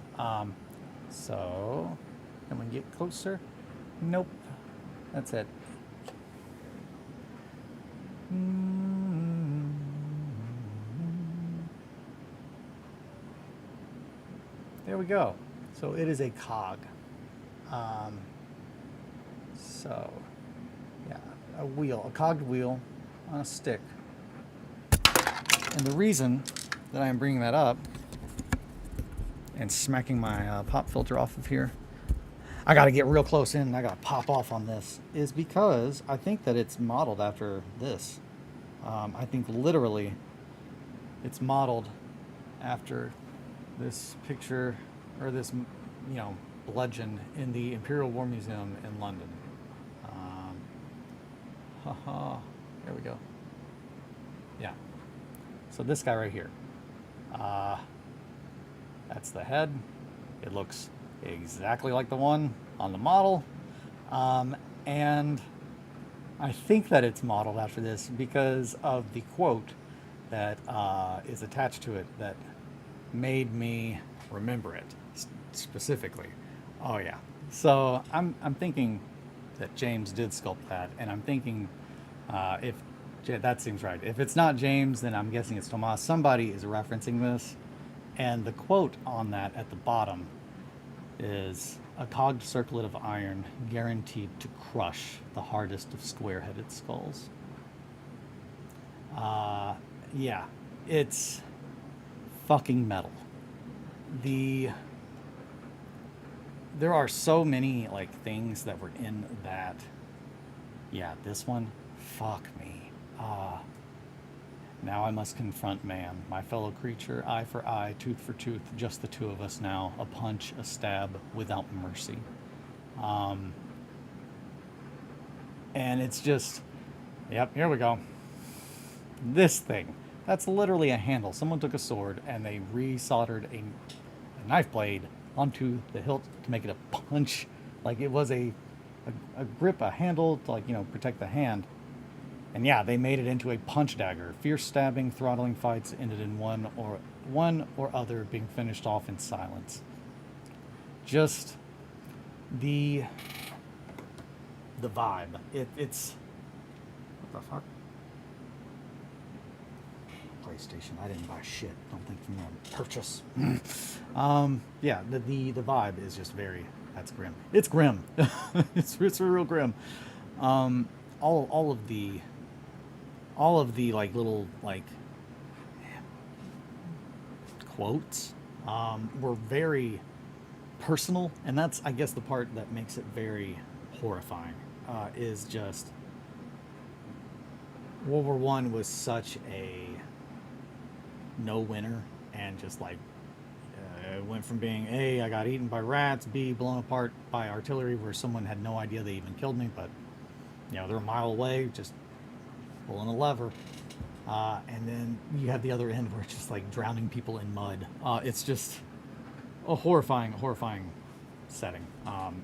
So, can we get closer? Nope. That's it. There we go. So it is a cog. So, yeah, a wheel, a cogged wheel on a stick. And the reason that I'm bringing that up and smacking my pop filter off of here, I got to get real close in and I got to pop off on this, is because I think that it's modeled after this. I think literally it's modeled after this picture, or this, you know, bludgeon in the Imperial War Museum in London. There we go. Yeah. So this guy right here. That's the head. It looks exactly like the one on the model. And I think that it's modeled after this because of the quote that is attached to it that made me remember it specifically. Oh yeah. So I'm thinking that James did sculpt that, and I'm thinking if that seems right. If it's not James, then I'm guessing it's Tomas. Somebody is referencing this, and the quote on that at the bottom is a cogged circlet of iron guaranteed to crush the hardest of square-headed skulls. Yeah, it's fucking metal. There are so many like things that were in that. Yeah, this one, fuck me. Now I must confront man, my fellow creature, eye for eye, tooth for tooth, just the two of us now, a punch, a stab, without mercy. And it's just, yep, here we go. This thing, that's literally a handle. Someone took a sword and they re-soldered a knife blade onto the hilt to make it a punch. Like it was a grip, a handle to, like, you know, protect the hand. And yeah, they made it into a punch dagger. Fierce stabbing, throttling fights ended in one or other being finished off in silence. Just the vibe. It's what the fuck? PlayStation. I didn't buy shit. Don't think you're gonna purchase. Yeah, the vibe is just very. That's grim. It's grim. it's real grim. All of the like little like quotes were very personal, and that's, I guess, the part that makes it very horrifying. Is just World War One was such a no-winner, and just like it went from being A, I got eaten by rats, B, blown apart by artillery where someone had no idea they even killed me, but you know, they're a mile away, just pulling a lever. And then you have the other end where it's just like drowning people in mud. It's just a horrifying setting.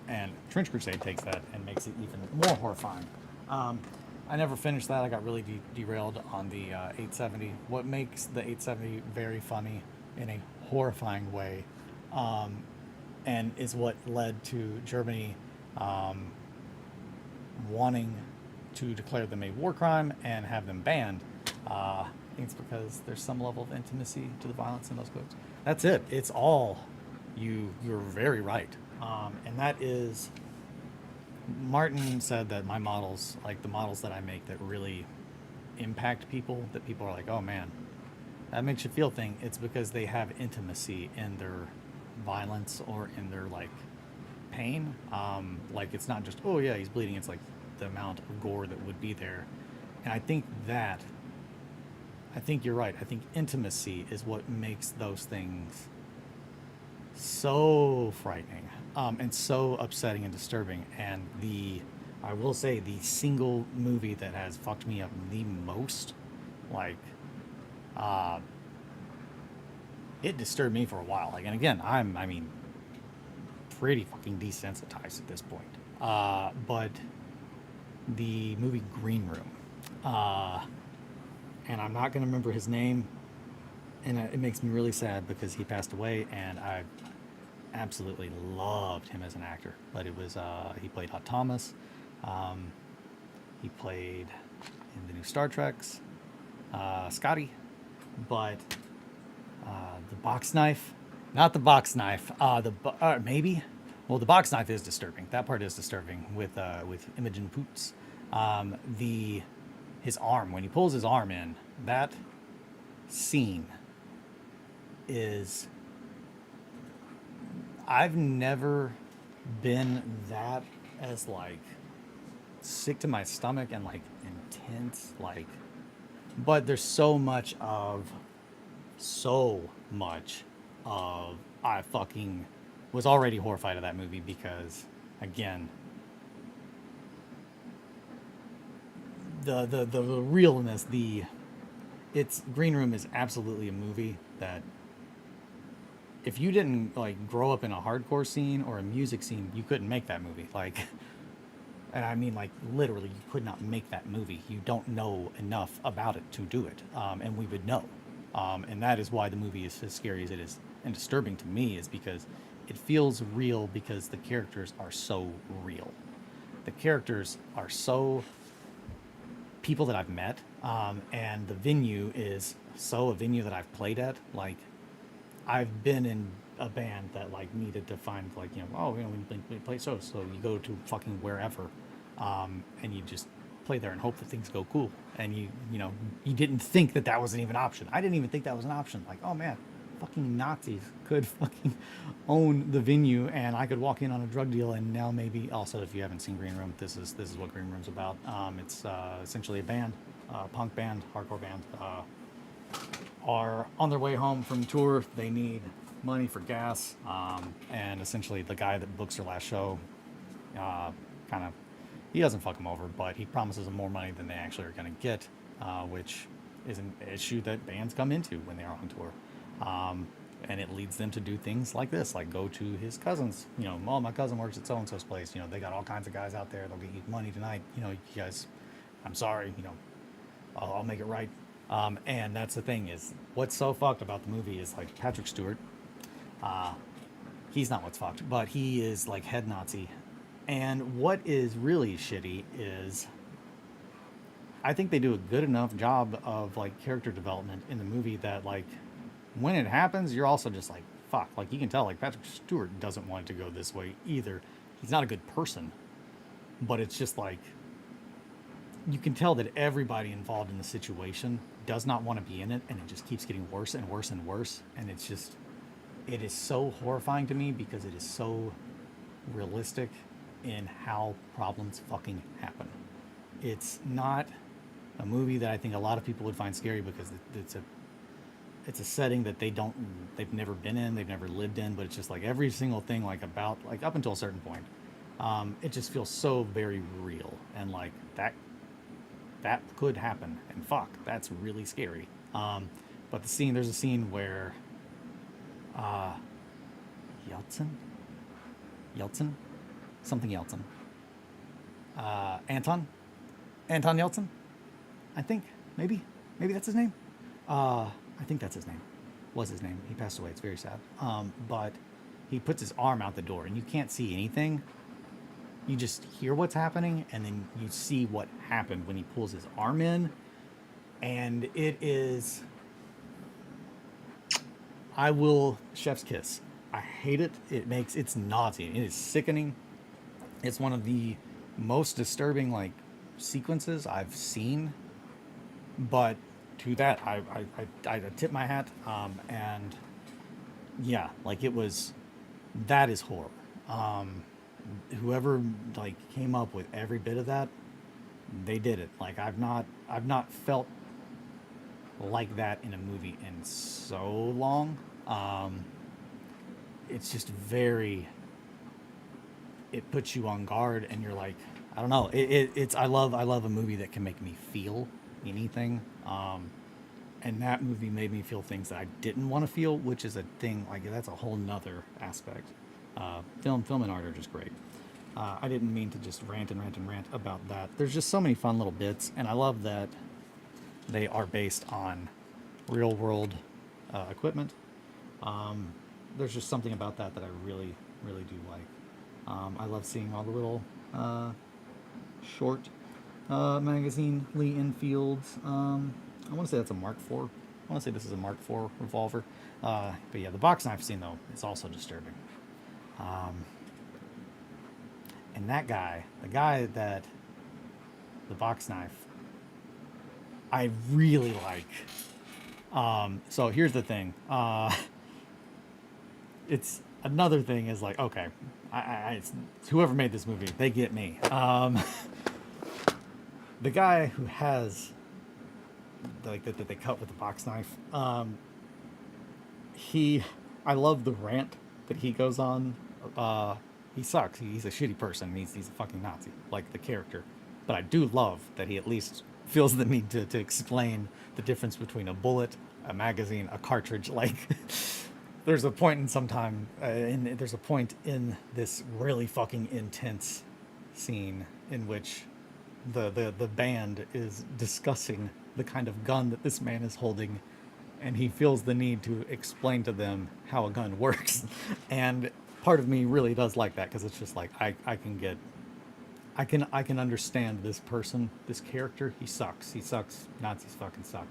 And Trench Crusade takes that and makes it even more horrifying. I never finished that. I got really derailed on the 870. What makes the 870 very funny in a horrifying way, um, and is what led to Germany um, wanting to declare them a war crime and have them banned. I think it's because there's some level of intimacy to the violence in those codes. That's it. It's all you. You're very right, and that is. Martin said that my models, like the models that I make, that really impact people, that people are like, oh man, that makes you feel thing. It's because they have intimacy in their violence or in their like pain. Like it's not just oh yeah he's bleeding. It's like the amount of gore that would be there, and I think you're right. I think intimacy is what makes those things so frightening, and so upsetting and disturbing. And I will say, the single movie that has fucked me up the most, like, uh, it disturbed me for a while. Like, and again, I mean, pretty fucking desensitized at this point. But the movie Green Room, uh, and I'm not gonna remember his name, and it makes me really sad because he passed away, and I absolutely loved him as an actor. But it was he played Hot Thomas, um, he played in the new Star Treks, Scotty, but the box knife, not the box knife, maybe. Well, the box knife is disturbing. That part is disturbing with Imogen Poots. The his arm, when he pulls his arm in, that scene is, I've never been that as like sick to my stomach and like intense, like, but there's so much of I fucking was already horrified of that movie because again, the realness, it's Green Room is absolutely a movie that if you didn't like grow up in a hardcore scene or a music scene, you couldn't make that movie. Like, and I mean like literally, you could not make that movie. You don't know enough about it to do it, and we would know, and that is why the movie is as scary as it is and disturbing to me, is because it feels real because the characters are so real. The characters are so people that I've met, and the venue is so a venue that I've played at. Like, I've been in a band that like needed to find like, you know, oh, you know, we play so you go to fucking wherever, and you just play there and hope that things go cool. And you know, you didn't think that that was an even option. I didn't even think that was an option. Like, oh man, fucking Nazis could fucking own the venue, and I could walk in on a drug deal. And now maybe also, if you haven't seen Green Room, this is what Green Room's about. It's essentially a band, punk band, hardcore band. Are on their way home from tour. They need money for gas, and essentially the guy that books their last show, kind of, he doesn't fuck them over, but he promises them more money than they actually are going to get, which is an issue that bands come into when they are on tour. And it leads them to do things like this, like go to his cousin's, you know, oh, my cousin works at so-and-so's place, you know, they got all kinds of guys out there, they'll get you money tonight, you know, you guys, I'm sorry, you know, I'll make it right. And that's the thing, is what's so fucked about the movie is like Patrick Stewart, he's not what's fucked, but he is like head Nazi. And what is really shitty is I think they do a good enough job of like character development in the movie that like when it happens, you're also just like, fuck. Like you can tell like Patrick Stewart doesn't want it to go this way either. He's not a good person, but it's just like, you can tell that everybody involved in the situation does not want to be in it, and it just keeps getting worse and worse and worse. And it's just, it is so horrifying to me because it is so realistic in how problems fucking happen. It's not a movie that I think a lot of people would find scary because it's a setting that they've never been in, they've never lived in, but it's just like every single thing, like about, like up until a certain point, it just feels so very real, and like that could happen, and fuck, that's really scary. But there's a scene where Yeltsin, Yeltsin, something Yeltsin, Anton, Anton Yeltsin, I think, maybe that's his name. I think that's his name. Was his name. He passed away. It's very sad. But he puts his arm out the door, and you can't see anything. You just hear what's happening, and then you see what happened when he pulls his arm in. And it is... I will... Chef's kiss. I hate it. It's nauseating. It is sickening. It's one of the most disturbing, like, sequences I've seen. But to that, I tip my hat. And yeah, like, it was... That is horror. Whoever, like, came up with every bit of that, they did it. Like, I've not felt like that in a movie in so long. It's just very... It puts you on guard, and you're like, I don't know. I love a movie that can make me feel anything. And that movie made me feel things that I didn't want to feel, which is a thing, like, that's a whole nother aspect. Film and art are just great. I didn't mean to just rant about that. There's just so many fun little bits, and I love that they are based on real world equipment. There's just something about that I really, really do like. I love seeing all the little short magazine Lee Enfields. I want to say that's a Mark IV. I want to say this is a Mark IV revolver. But yeah, the box knife scene, though, is also disturbing. And that guy, the guy that the box knife, I really like. So here's the thing. It's another thing is like, okay, it's, whoever made this movie, they get me. The guy who has, like, that they cut with the box knife, I love the rant that he goes on. He sucks. He's a shitty person. He's a fucking Nazi, like the character. But I do love that he at least feels the need to explain the difference between a bullet, a magazine, a cartridge. Like, there's a point there's a point in this really fucking intense scene in which the band is discussing the kind of gun that this man is holding, and he feels the need to explain to them how a gun works. And part of me really does like that, because it's just like, I can understand this person, this character. He sucks. Nazis fucking suck.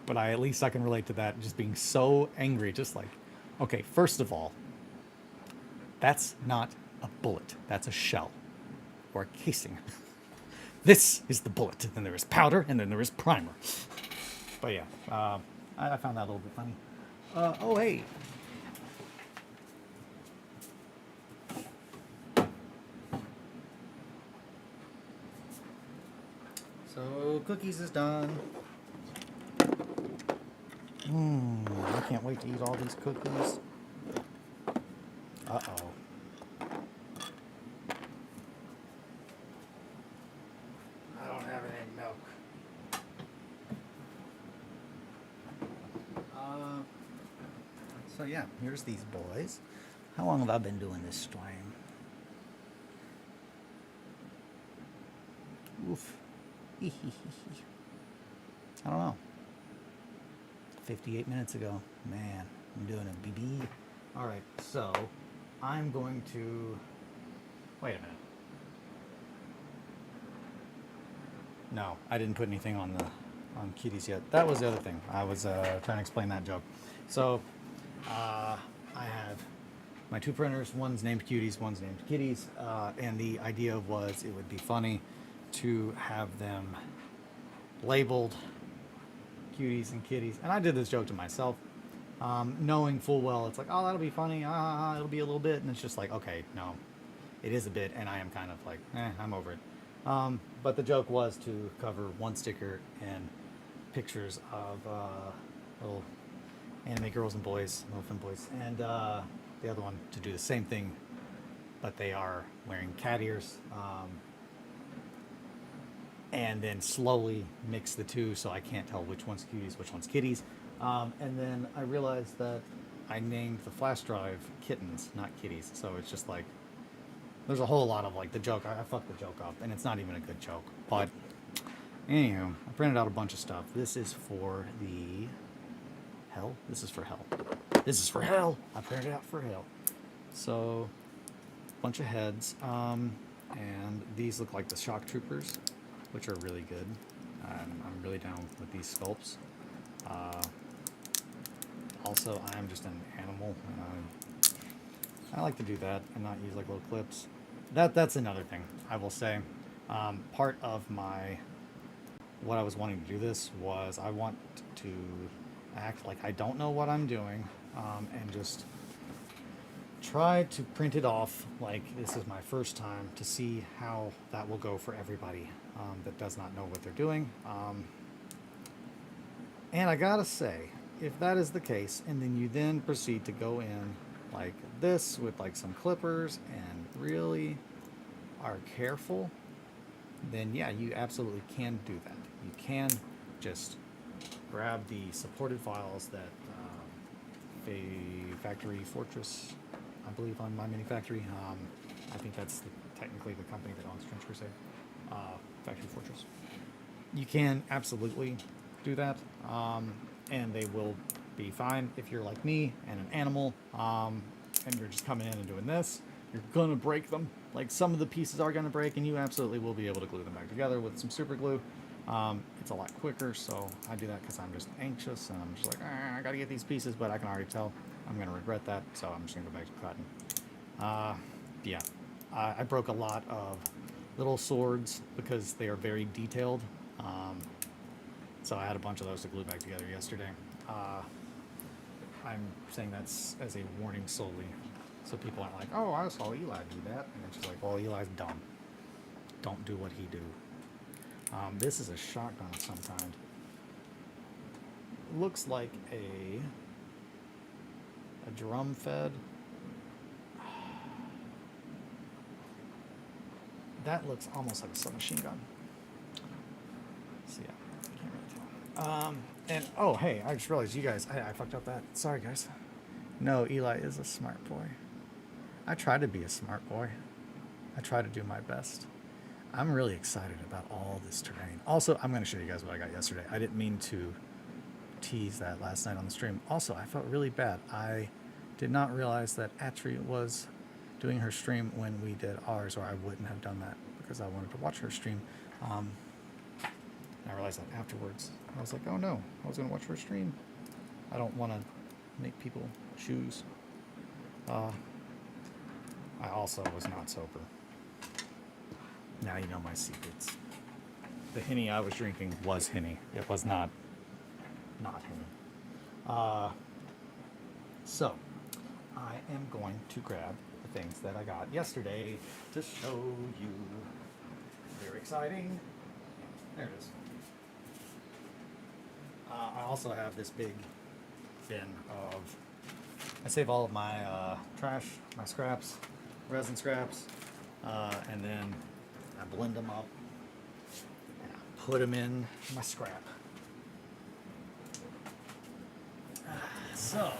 But at least I can relate to that, just being so angry, just like, okay, first of all, that's not a bullet. That's a shell or a casing. This is the bullet. Then there is powder, and then there is primer. But yeah, I found that a little bit funny. Oh, hey. So, cookies is done. I can't wait to eat all these cookies. Uh-oh. I don't have any milk. So yeah, here's these boys. How long have I been doing this stream? Oof. I don't know. 58 minutes ago. Man, I'm doing a BB. Alright, so I'm going to... Wait a minute. No, I didn't put anything on kitties yet. That was the other thing. I was trying to explain that joke. So, I have my two printers. One's named Cuties, one's named Kitties. And the idea was it would be funny to have them labeled Cuties and Kitties. And I did this joke to myself, knowing full well it's like, oh, that'll be funny, it'll be a little bit, and it's just like, okay, no, it is a bit, and I am kind of like, I'm over it. But the joke was to cover one sticker and pictures of little anime girls and boys, little boys, and the other one to do the same thing, but they are wearing cat ears. And then slowly mix the two so I can't tell which one's Cuties, which one's Kitties. And then I realized that I named the flash drive Kittens, not Kitties. So it's just like, there's a whole lot of like the joke. I fucked the joke up, and it's not even a good joke. But Anywho, I printed out a bunch of stuff. This is for the hell. This is for hell. This is for hell. I printed it out for hell. So, bunch of heads. And these look like the shock troopers, which are really good. I'm really down with these sculpts. Also, I'm just an animal. I like to do that and not use like little clips. That's another thing I will say. Part of what I was wanting to do this was I want to act like I don't know what I'm doing, and just try to print it off like this is my first time to see how that will go for everybody that does not know what they're doing. And I gotta say, if that is the case, and then you then proceed to go in like this with like some clippers and really are careful, then yeah, you absolutely can do that. You can just grab the supported files that Factory Fortress, I believe on My Mini Factory. I think that's technically the company that owns Trench Crusade. Factory Fortress. You can absolutely do that, and they will be fine. If you're like me and an animal, and you're just coming in and doing this, you're gonna break them. Like some of the pieces are gonna break, and you absolutely will be able to glue them back together with some super glue. It's a lot quicker, so I do that because I'm just anxious and I'm just like, I gotta get these pieces, but I can already tell I'm gonna regret that, so I'm just gonna go back to cutting. Yeah, I broke a lot of little swords because they are very detailed. So I had a bunch of those to glue back together yesterday. I'm saying that's as a warning solely, so people aren't like, oh, I saw Eli do that, and it's just like, well, Eli's dumb. Don't do what he do. This is a shotgun of some kind. Looks like a drum fed. That looks almost like a submachine gun. So yeah, I can't really tell. And oh, hey, I just realized you guys, I fucked up that. Sorry, guys. No, Eli is a smart boy. I try to be a smart boy. I try to do my best. I'm really excited about all this terrain. Also, I'm going to show you guys what I got yesterday. I didn't mean to tease that last night on the stream. Also, I felt really bad. I did not realize that Atri was doing her stream when we did ours, or I wouldn't have done that because I wanted to watch her stream. I realized that afterwards. I was like, oh no, I was going to watch her stream. I don't want to make people choose. I also was not sober. Now you know my secrets. The Henny I was drinking was Henny. It was not Henny. So, I am going to grab the things that I got yesterday to show you. Very exciting. There it is. I also have this big bin of, I save all of my trash, my scraps, resin scraps, and then I blend them up and I put them in my scrap. So,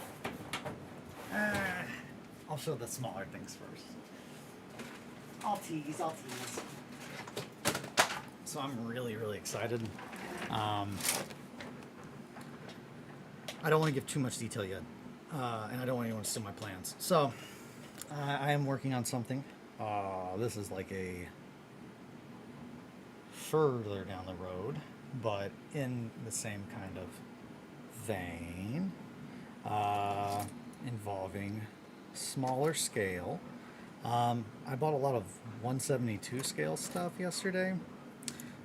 I'll show the smaller things first. I'll tease. So I'm really, really excited. I don't want to give too much detail yet, and I don't want anyone to steal my plans. So, I am working on something. This is like a further down the road, but in the same kind of vein, involving smaller scale. I bought a lot of 172 scale stuff yesterday,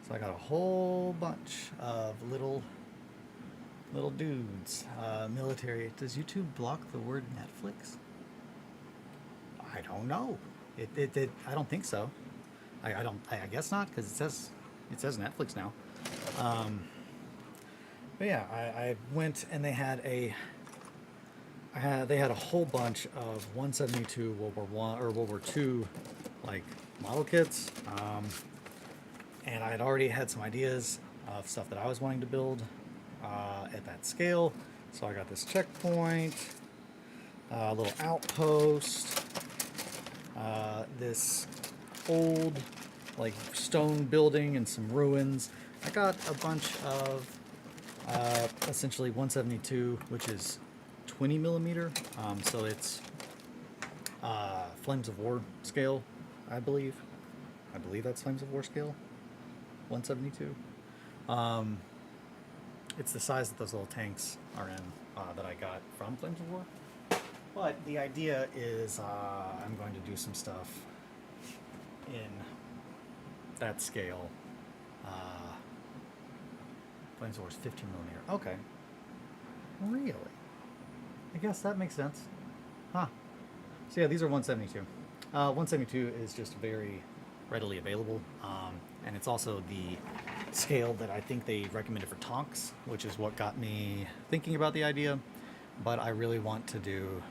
so I got a whole bunch of little dudes. Military. Does YouTube block the word Netflix? I don't know. It I don't think so. I guess not, because it says Netflix now. But yeah, I went and they had a whole bunch of 172 World War I or World War II like model kits, and I had already had some ideas of stuff that I was wanting to build at that scale. So I got this checkpoint, a little outpost, this old like stone building and some ruins, I got a bunch of essentially 172, which is 20 millimeter. So it's Flames of War scale, I believe. I believe that's Flames of War scale, 172. It's the size that those little tanks are in that I got from Flames of War. But the idea is I'm going to do some stuff in that scale. Flames of War is 15 millimeter. Okay. Really? I guess that makes sense. Huh. So yeah, these are 172. 172 is just very readily available. And it's also the scale that I think they recommended for tonks, which is what got me thinking about the idea. But I really want to do...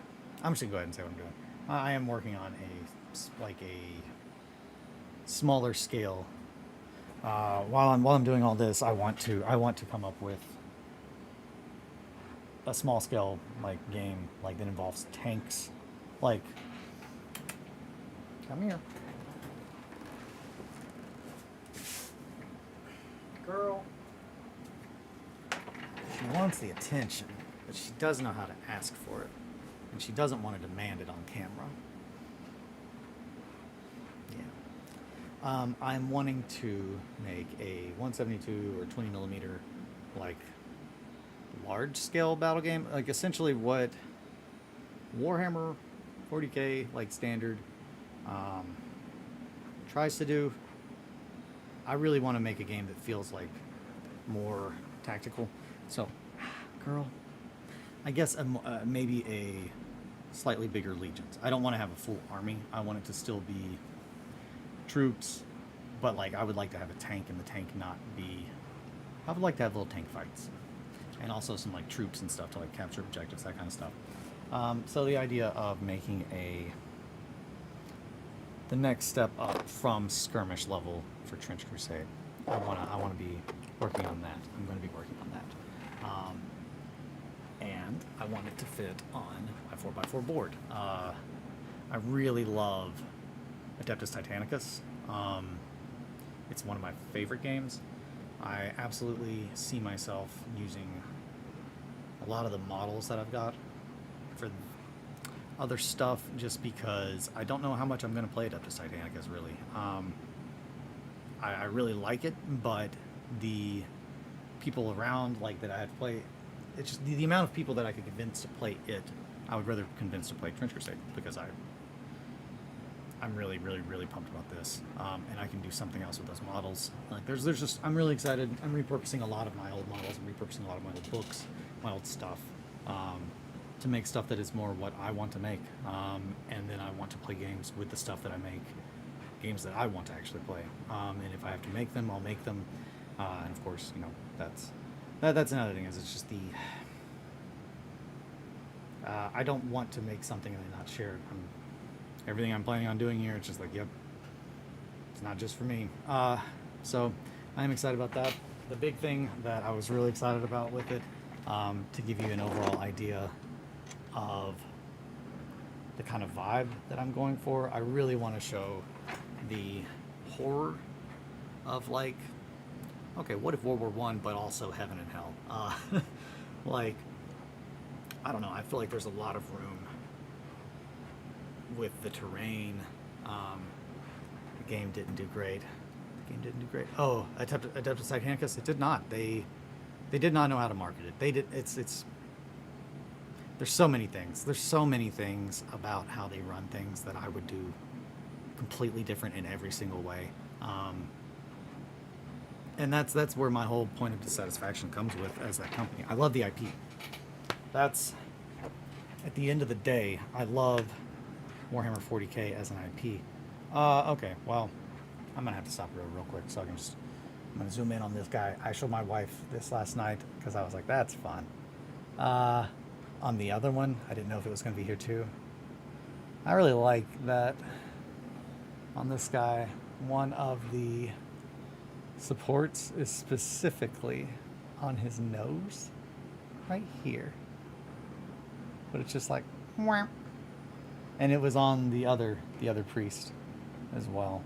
I'm just going to go ahead and say what I'm doing. I am working on a smaller scale. While I'm doing all this, I want to come up with a small scale game that involves tanks. Come here, girl. She wants the attention, but she doesn't know how to ask for it, and she doesn't want to demand it on camera. I'm wanting to make a 172 or 20 millimeter, large scale battle game, essentially what Warhammer 40k standard tries to do. I really want to make a game that feels more tactical. So, girl, I guess maybe a slightly bigger legions. I don't want to have a full army. I want it to still be troops, but I would like to have a tank, and the tank not be... I would like to have little tank fights, and also some troops and stuff to capture objectives, that kind of stuff. So the idea of making the next step up from skirmish level for Trench Crusade, I want to be working on that. I'm going to be working on that, and I want it to fit on my 4x4 board. I really love Adeptus Titanicus. It's one of my favorite games. I absolutely see myself using a lot of the models that I've got for other stuff, just because I don't know how much I'm going to play Adeptus Titanicus, really. I really like it, but the people around that I had to play, it's just the amount of people that I could convince to play it, I would rather convince to play Trench Crusade, because I'm really, really, really pumped about this, and I can do something else with those models. There's just, I'm really excited. I'm repurposing a lot of my old models. I'm repurposing a lot of my old books, my old stuff, to make stuff that is more what I want to make. And then I want to play games with the stuff that I make, games that I want to actually play. And if I have to make them, I'll make them. And of course, that's another thing. Is it's just I don't want to make something and then not share it. Everything I'm planning on doing here, it's just yep, it's not just for me. So I'm excited about that. The big thing that I was really excited about with it, to give you an overall idea of the kind of vibe that I'm going for, I really want to show the horror of okay, what if World War I, but also heaven and hell? I don't know, I feel there's a lot of room with the terrain. The game didn't do great. Oh, Adeptus Titanicus, it did not. They did not know how to market it. They did. It's. There's so many things. There's so many things about how they run things that I would do completely different in every single way. And that's where my whole point of dissatisfaction comes with as that company. I love the IP. That's, at the end of the day, I love Warhammer 40k as an IP. Okay, well, I'm gonna have to stop real quick, so I'm gonna zoom in on this guy. I showed my wife this last night because I was like, that's fun. On the other one, I didn't know if it was gonna be here too. I really like that on this guy, one of the supports is specifically on his nose, right here. But it's just wham. And it was on the other priest as well.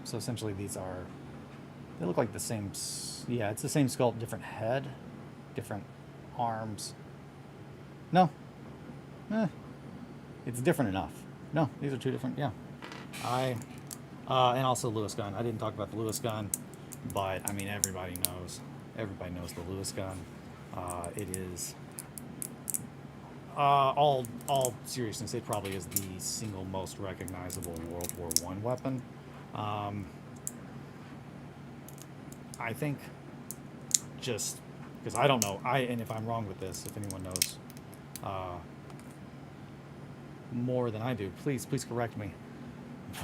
So essentially these are They look like the same. Yeah, it's the same sculpt, different head, different arms. No, eh, it's different enough. No, these are two different. Yeah, I and also Lewis gun. I didn't talk about the Lewis gun, but I mean everybody knows. Everybody knows the Lewis gun. It is all seriousness. It probably is the single most recognizable World War I weapon. Um, I think just because I don't know. And if I'm wrong with this, if anyone knows uh, more than I do, please correct me.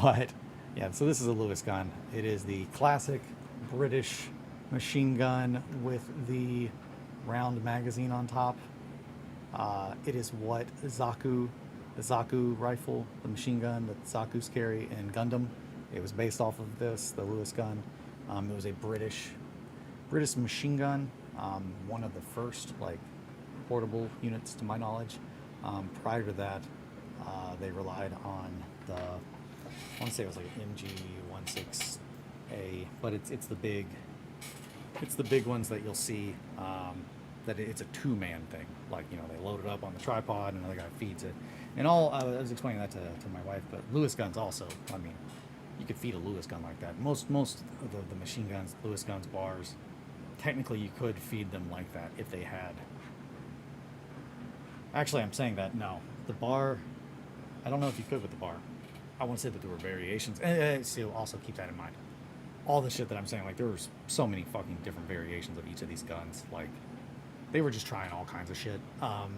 But yeah, so this is a Lewis gun. It is the classic British machine gun with the round magazine on top. It is what the Zaku rifle, the machine gun that the Zaku's carry in Gundam. It was based off of this, the Lewis gun. It was a British machine gun, one of the first like portable units to my knowledge. Prior to that, they relied on I want to say it was like MG16A, but it's the big ones that you'll see. That it's a two-man thing. Like, you know, they load it up on the tripod and another guy feeds it. And all, I was explaining that to my wife, but Lewis guns also, I mean, you could feed a Lewis gun like that. Most of the machine guns, Lewis guns, bars, technically you could feed them like that if they had. Actually, I'm saying that, no. The bar, I don't know if you could with the bar. I want to say that there were variations. And so also keep that in mind. All the shit that I'm saying, like, there was so many fucking different variations of each of these guns. Like, they were just trying all kinds of shit.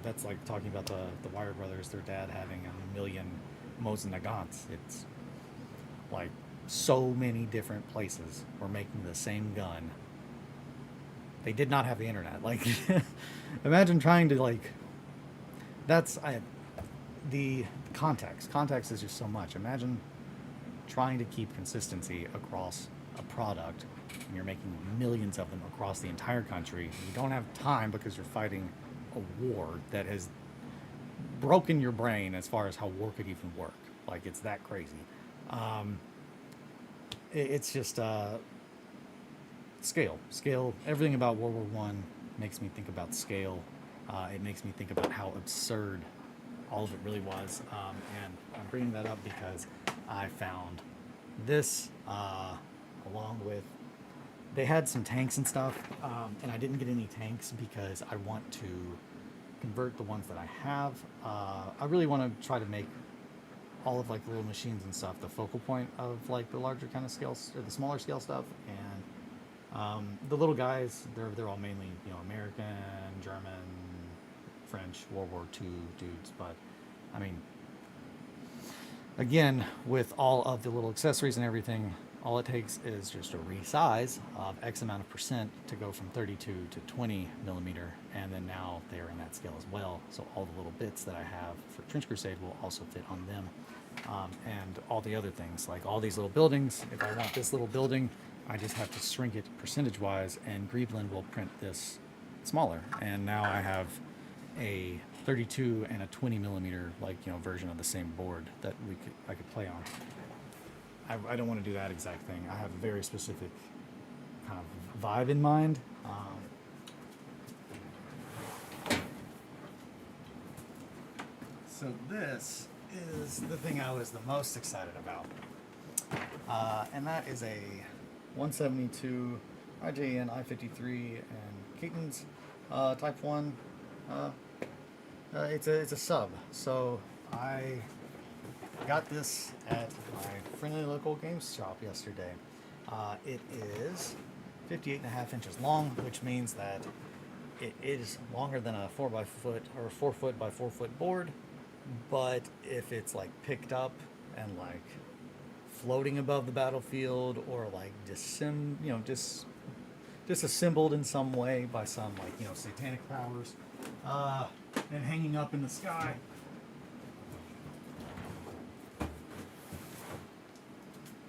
That's like talking about the Wire brothers, their dad having 1,000,000 Mosin Nagants. It's like so many different places were making the same gun. They did not have the internet. Like, imagine trying to, like, the context. Context is just so much. Imagine trying to keep consistency across a product, and you're making millions of them across the entire country. You don't have time because you're fighting a war that has broken your brain as far as how war could even work. Like, it's that crazy. It's just scale. Everything about World War One makes me think about scale. It makes me think about how absurd all of it really was. And I'm bringing that up because I found this along with, they had some tanks and stuff, and I didn't get any tanks because I want to convert the ones that I have. I really want to try to make all of like the little machines and stuff the focal point of like the larger kind of scales or the smaller scale stuff. And the little guys, they're all mainly, you know, American, German, French, World War II dudes. But I mean, again, with all of the little accessories and everything, all it takes is just a resize of X amount of percent to go from 32 to 20 millimeter, and then now they're in that scale as well. So all the little bits that I have for Trench Crusade will also fit on them. And all the other things, like all these little buildings, if I want this little building, I just have to shrink it percentage-wise, and Greebland will print this smaller. And now I have a 32 and a 20 millimeter, like, you know, version of the same board that I could play on. I don't want to do that exact thing. I have a very specific kind of vibe in mind. So this is the thing I was the most excited about. And that is a 172 IJN I-53 and Keaton's Type 1. It's a sub. So I got this at my friendly local games shop yesterday. It is 58.5 inches long, which means that it is longer than a 4 foot by 4 foot board. But if it's like picked up and like floating above the battlefield, or like disassembled in some way by some, like, you know, satanic powers, and hanging up in the sky,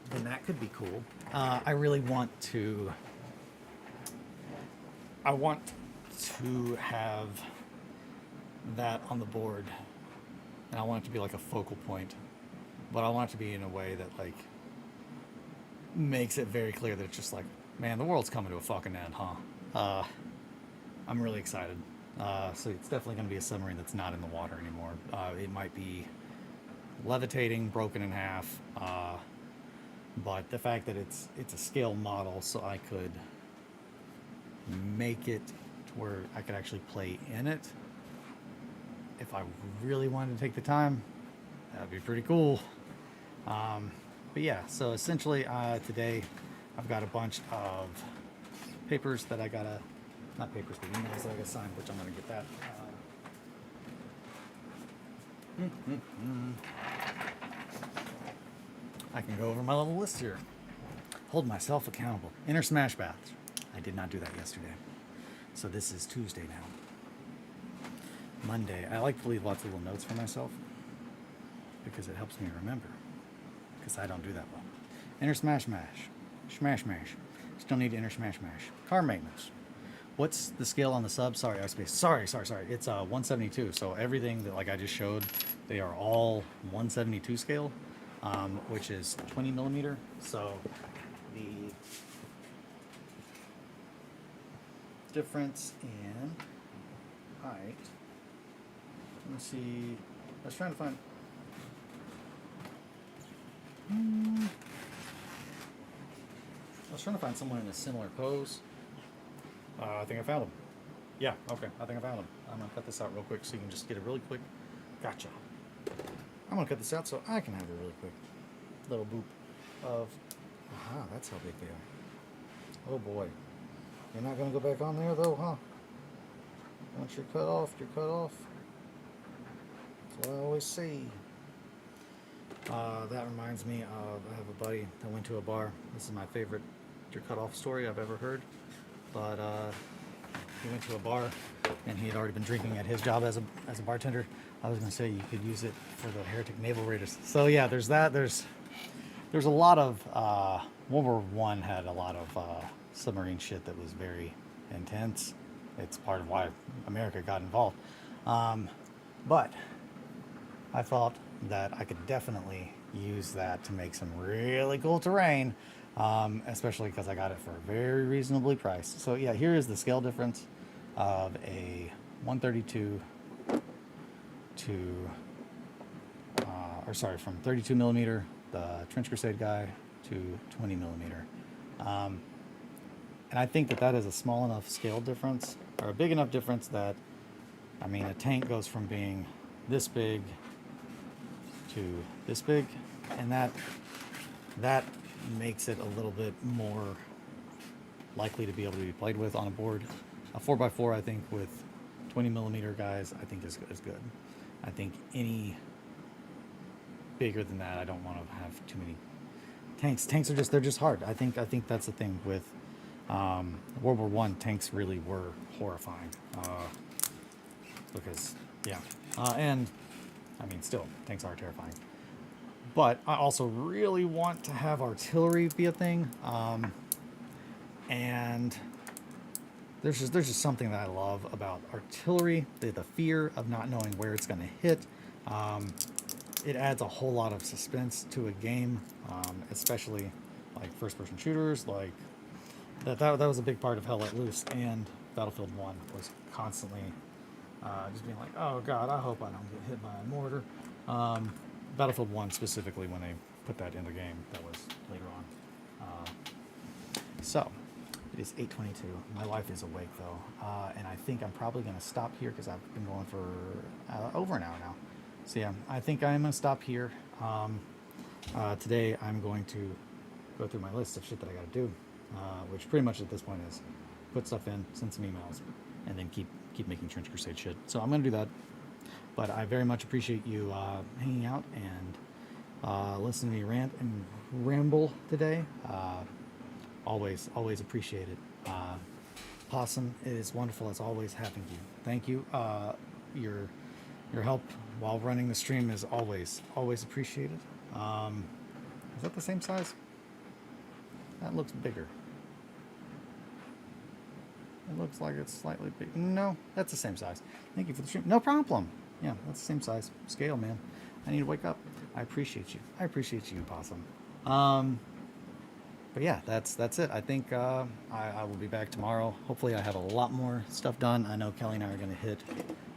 then that could be cool. I really want to. I want to have that on the board, and I want it to be like a focal point, but I want it to be in a way that like makes it very clear that it's just like Man, the world's coming to a fucking end, huh? I'm really excited. So it's definitely going to be a submarine that's not in the water anymore. It might be levitating, broken in half, but the fact that it's a scale model, so I could make it to where I could actually play in it. If I really wanted to take the time, that'd be pretty cool. But yeah, so essentially today I've got a bunch of papers that I gotta, not papers, but emails that I gotta sign, which I'm gonna get that. I can go over my little list here. Hold myself accountable. Inner smash baths. I did not do that yesterday. So this is Tuesday now. Monday. I like to leave lots of little notes for myself because it helps me remember. Because I don't do that well. Inner smash mash. Smash mash. Still need to inner smash mash. Car maintenance. What's the scale on the sub? Sorry, sorry. It's 172. So everything that like I just showed, they are all 172 scale, which is 20 millimeter. So the difference in height. Let me see. I was trying to find. I was trying to find someone in a similar pose. I think I found him. Yeah, okay. I think I found him. I'm going to cut this out real quick so you can just get a really quick gotcha. I'm going to cut this out so I can have a really quick little boop of, aha, that's how big they are. Oh boy. You're not going to go back on there though, huh? Once you're cut off, you're cut off. That's what I always say. That reminds me of, I have a buddy that went to a bar. This is my favorite you're cut off story I've ever heard. But he went to a bar and he had already been drinking at his job as a bartender. I was going to say you could use it for the Heretic Naval Raiders. So yeah, there's that. There's a lot of World War I had a lot of submarine shit that was very intense. It's part of why America got involved. But I thought that I could definitely use that to make some really cool terrain, especially because I got it for a very reasonably priced. So yeah, here is the scale difference of a 132 to, from 32 millimeter, the Trench Crusade guy, to 20 millimeter. And I think that is a small enough scale difference, or a big enough difference that, I mean, a tank goes from being this big to this big, and that makes it a little bit more likely to be able to be played with on a board. A 4x4, I think, with 20 millimeter guys, I think is good. I think any bigger than that, I don't want to have too many tanks. Tanks are they're just hard. I think that's the thing with World War I. Tanks really were horrifying because and I mean, still, tanks are terrifying. But I also really want to have artillery be a thing. And there's just something that I love about artillery, the fear of not knowing where it's going to hit. It adds a whole lot of suspense to a game, especially like first-person shooters. Like that was a big part of Hell Let Loose, and Battlefield 1 was constantly just being like, oh god, I hope I don't get hit by a mortar. Battlefield 1 specifically, when they put that in the game, that was later on. So, it is 8:22. My wife is awake though, and I think I'm probably going to stop here because I've been going for over an hour now. So yeah, I think I'm going to stop here. Today I'm going to go through my list of shit that I got to do, which pretty much at this point is put stuff in, send some emails, and then keep making Trench Crusade shit. So I'm going to do that. But I very much appreciate you hanging out and listening to me rant and ramble today. Always appreciate it. Possum, it is wonderful as always having you. Thank you. Your help while running the stream is always appreciated. Is that the same size? That looks bigger. It looks like it's slightly big. No, that's the same size. Thank you for the stream. No problem. Yeah, that's the same size. Scale, man. I need to wake up. I appreciate you. I appreciate you, Possum. But yeah, that's it. I think I will be back tomorrow. Hopefully, I have a lot more stuff done. I know Kelly and I are going to hit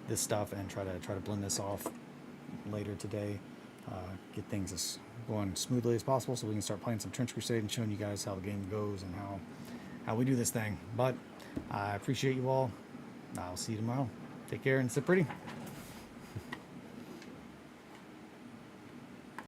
this stuff and try to blend this off later today. Get things as going smoothly as possible, so we can start playing some Trench Crusade and showing you guys how the game goes and how we do this thing. But I appreciate you all. I'll see you tomorrow. Take care and sit pretty.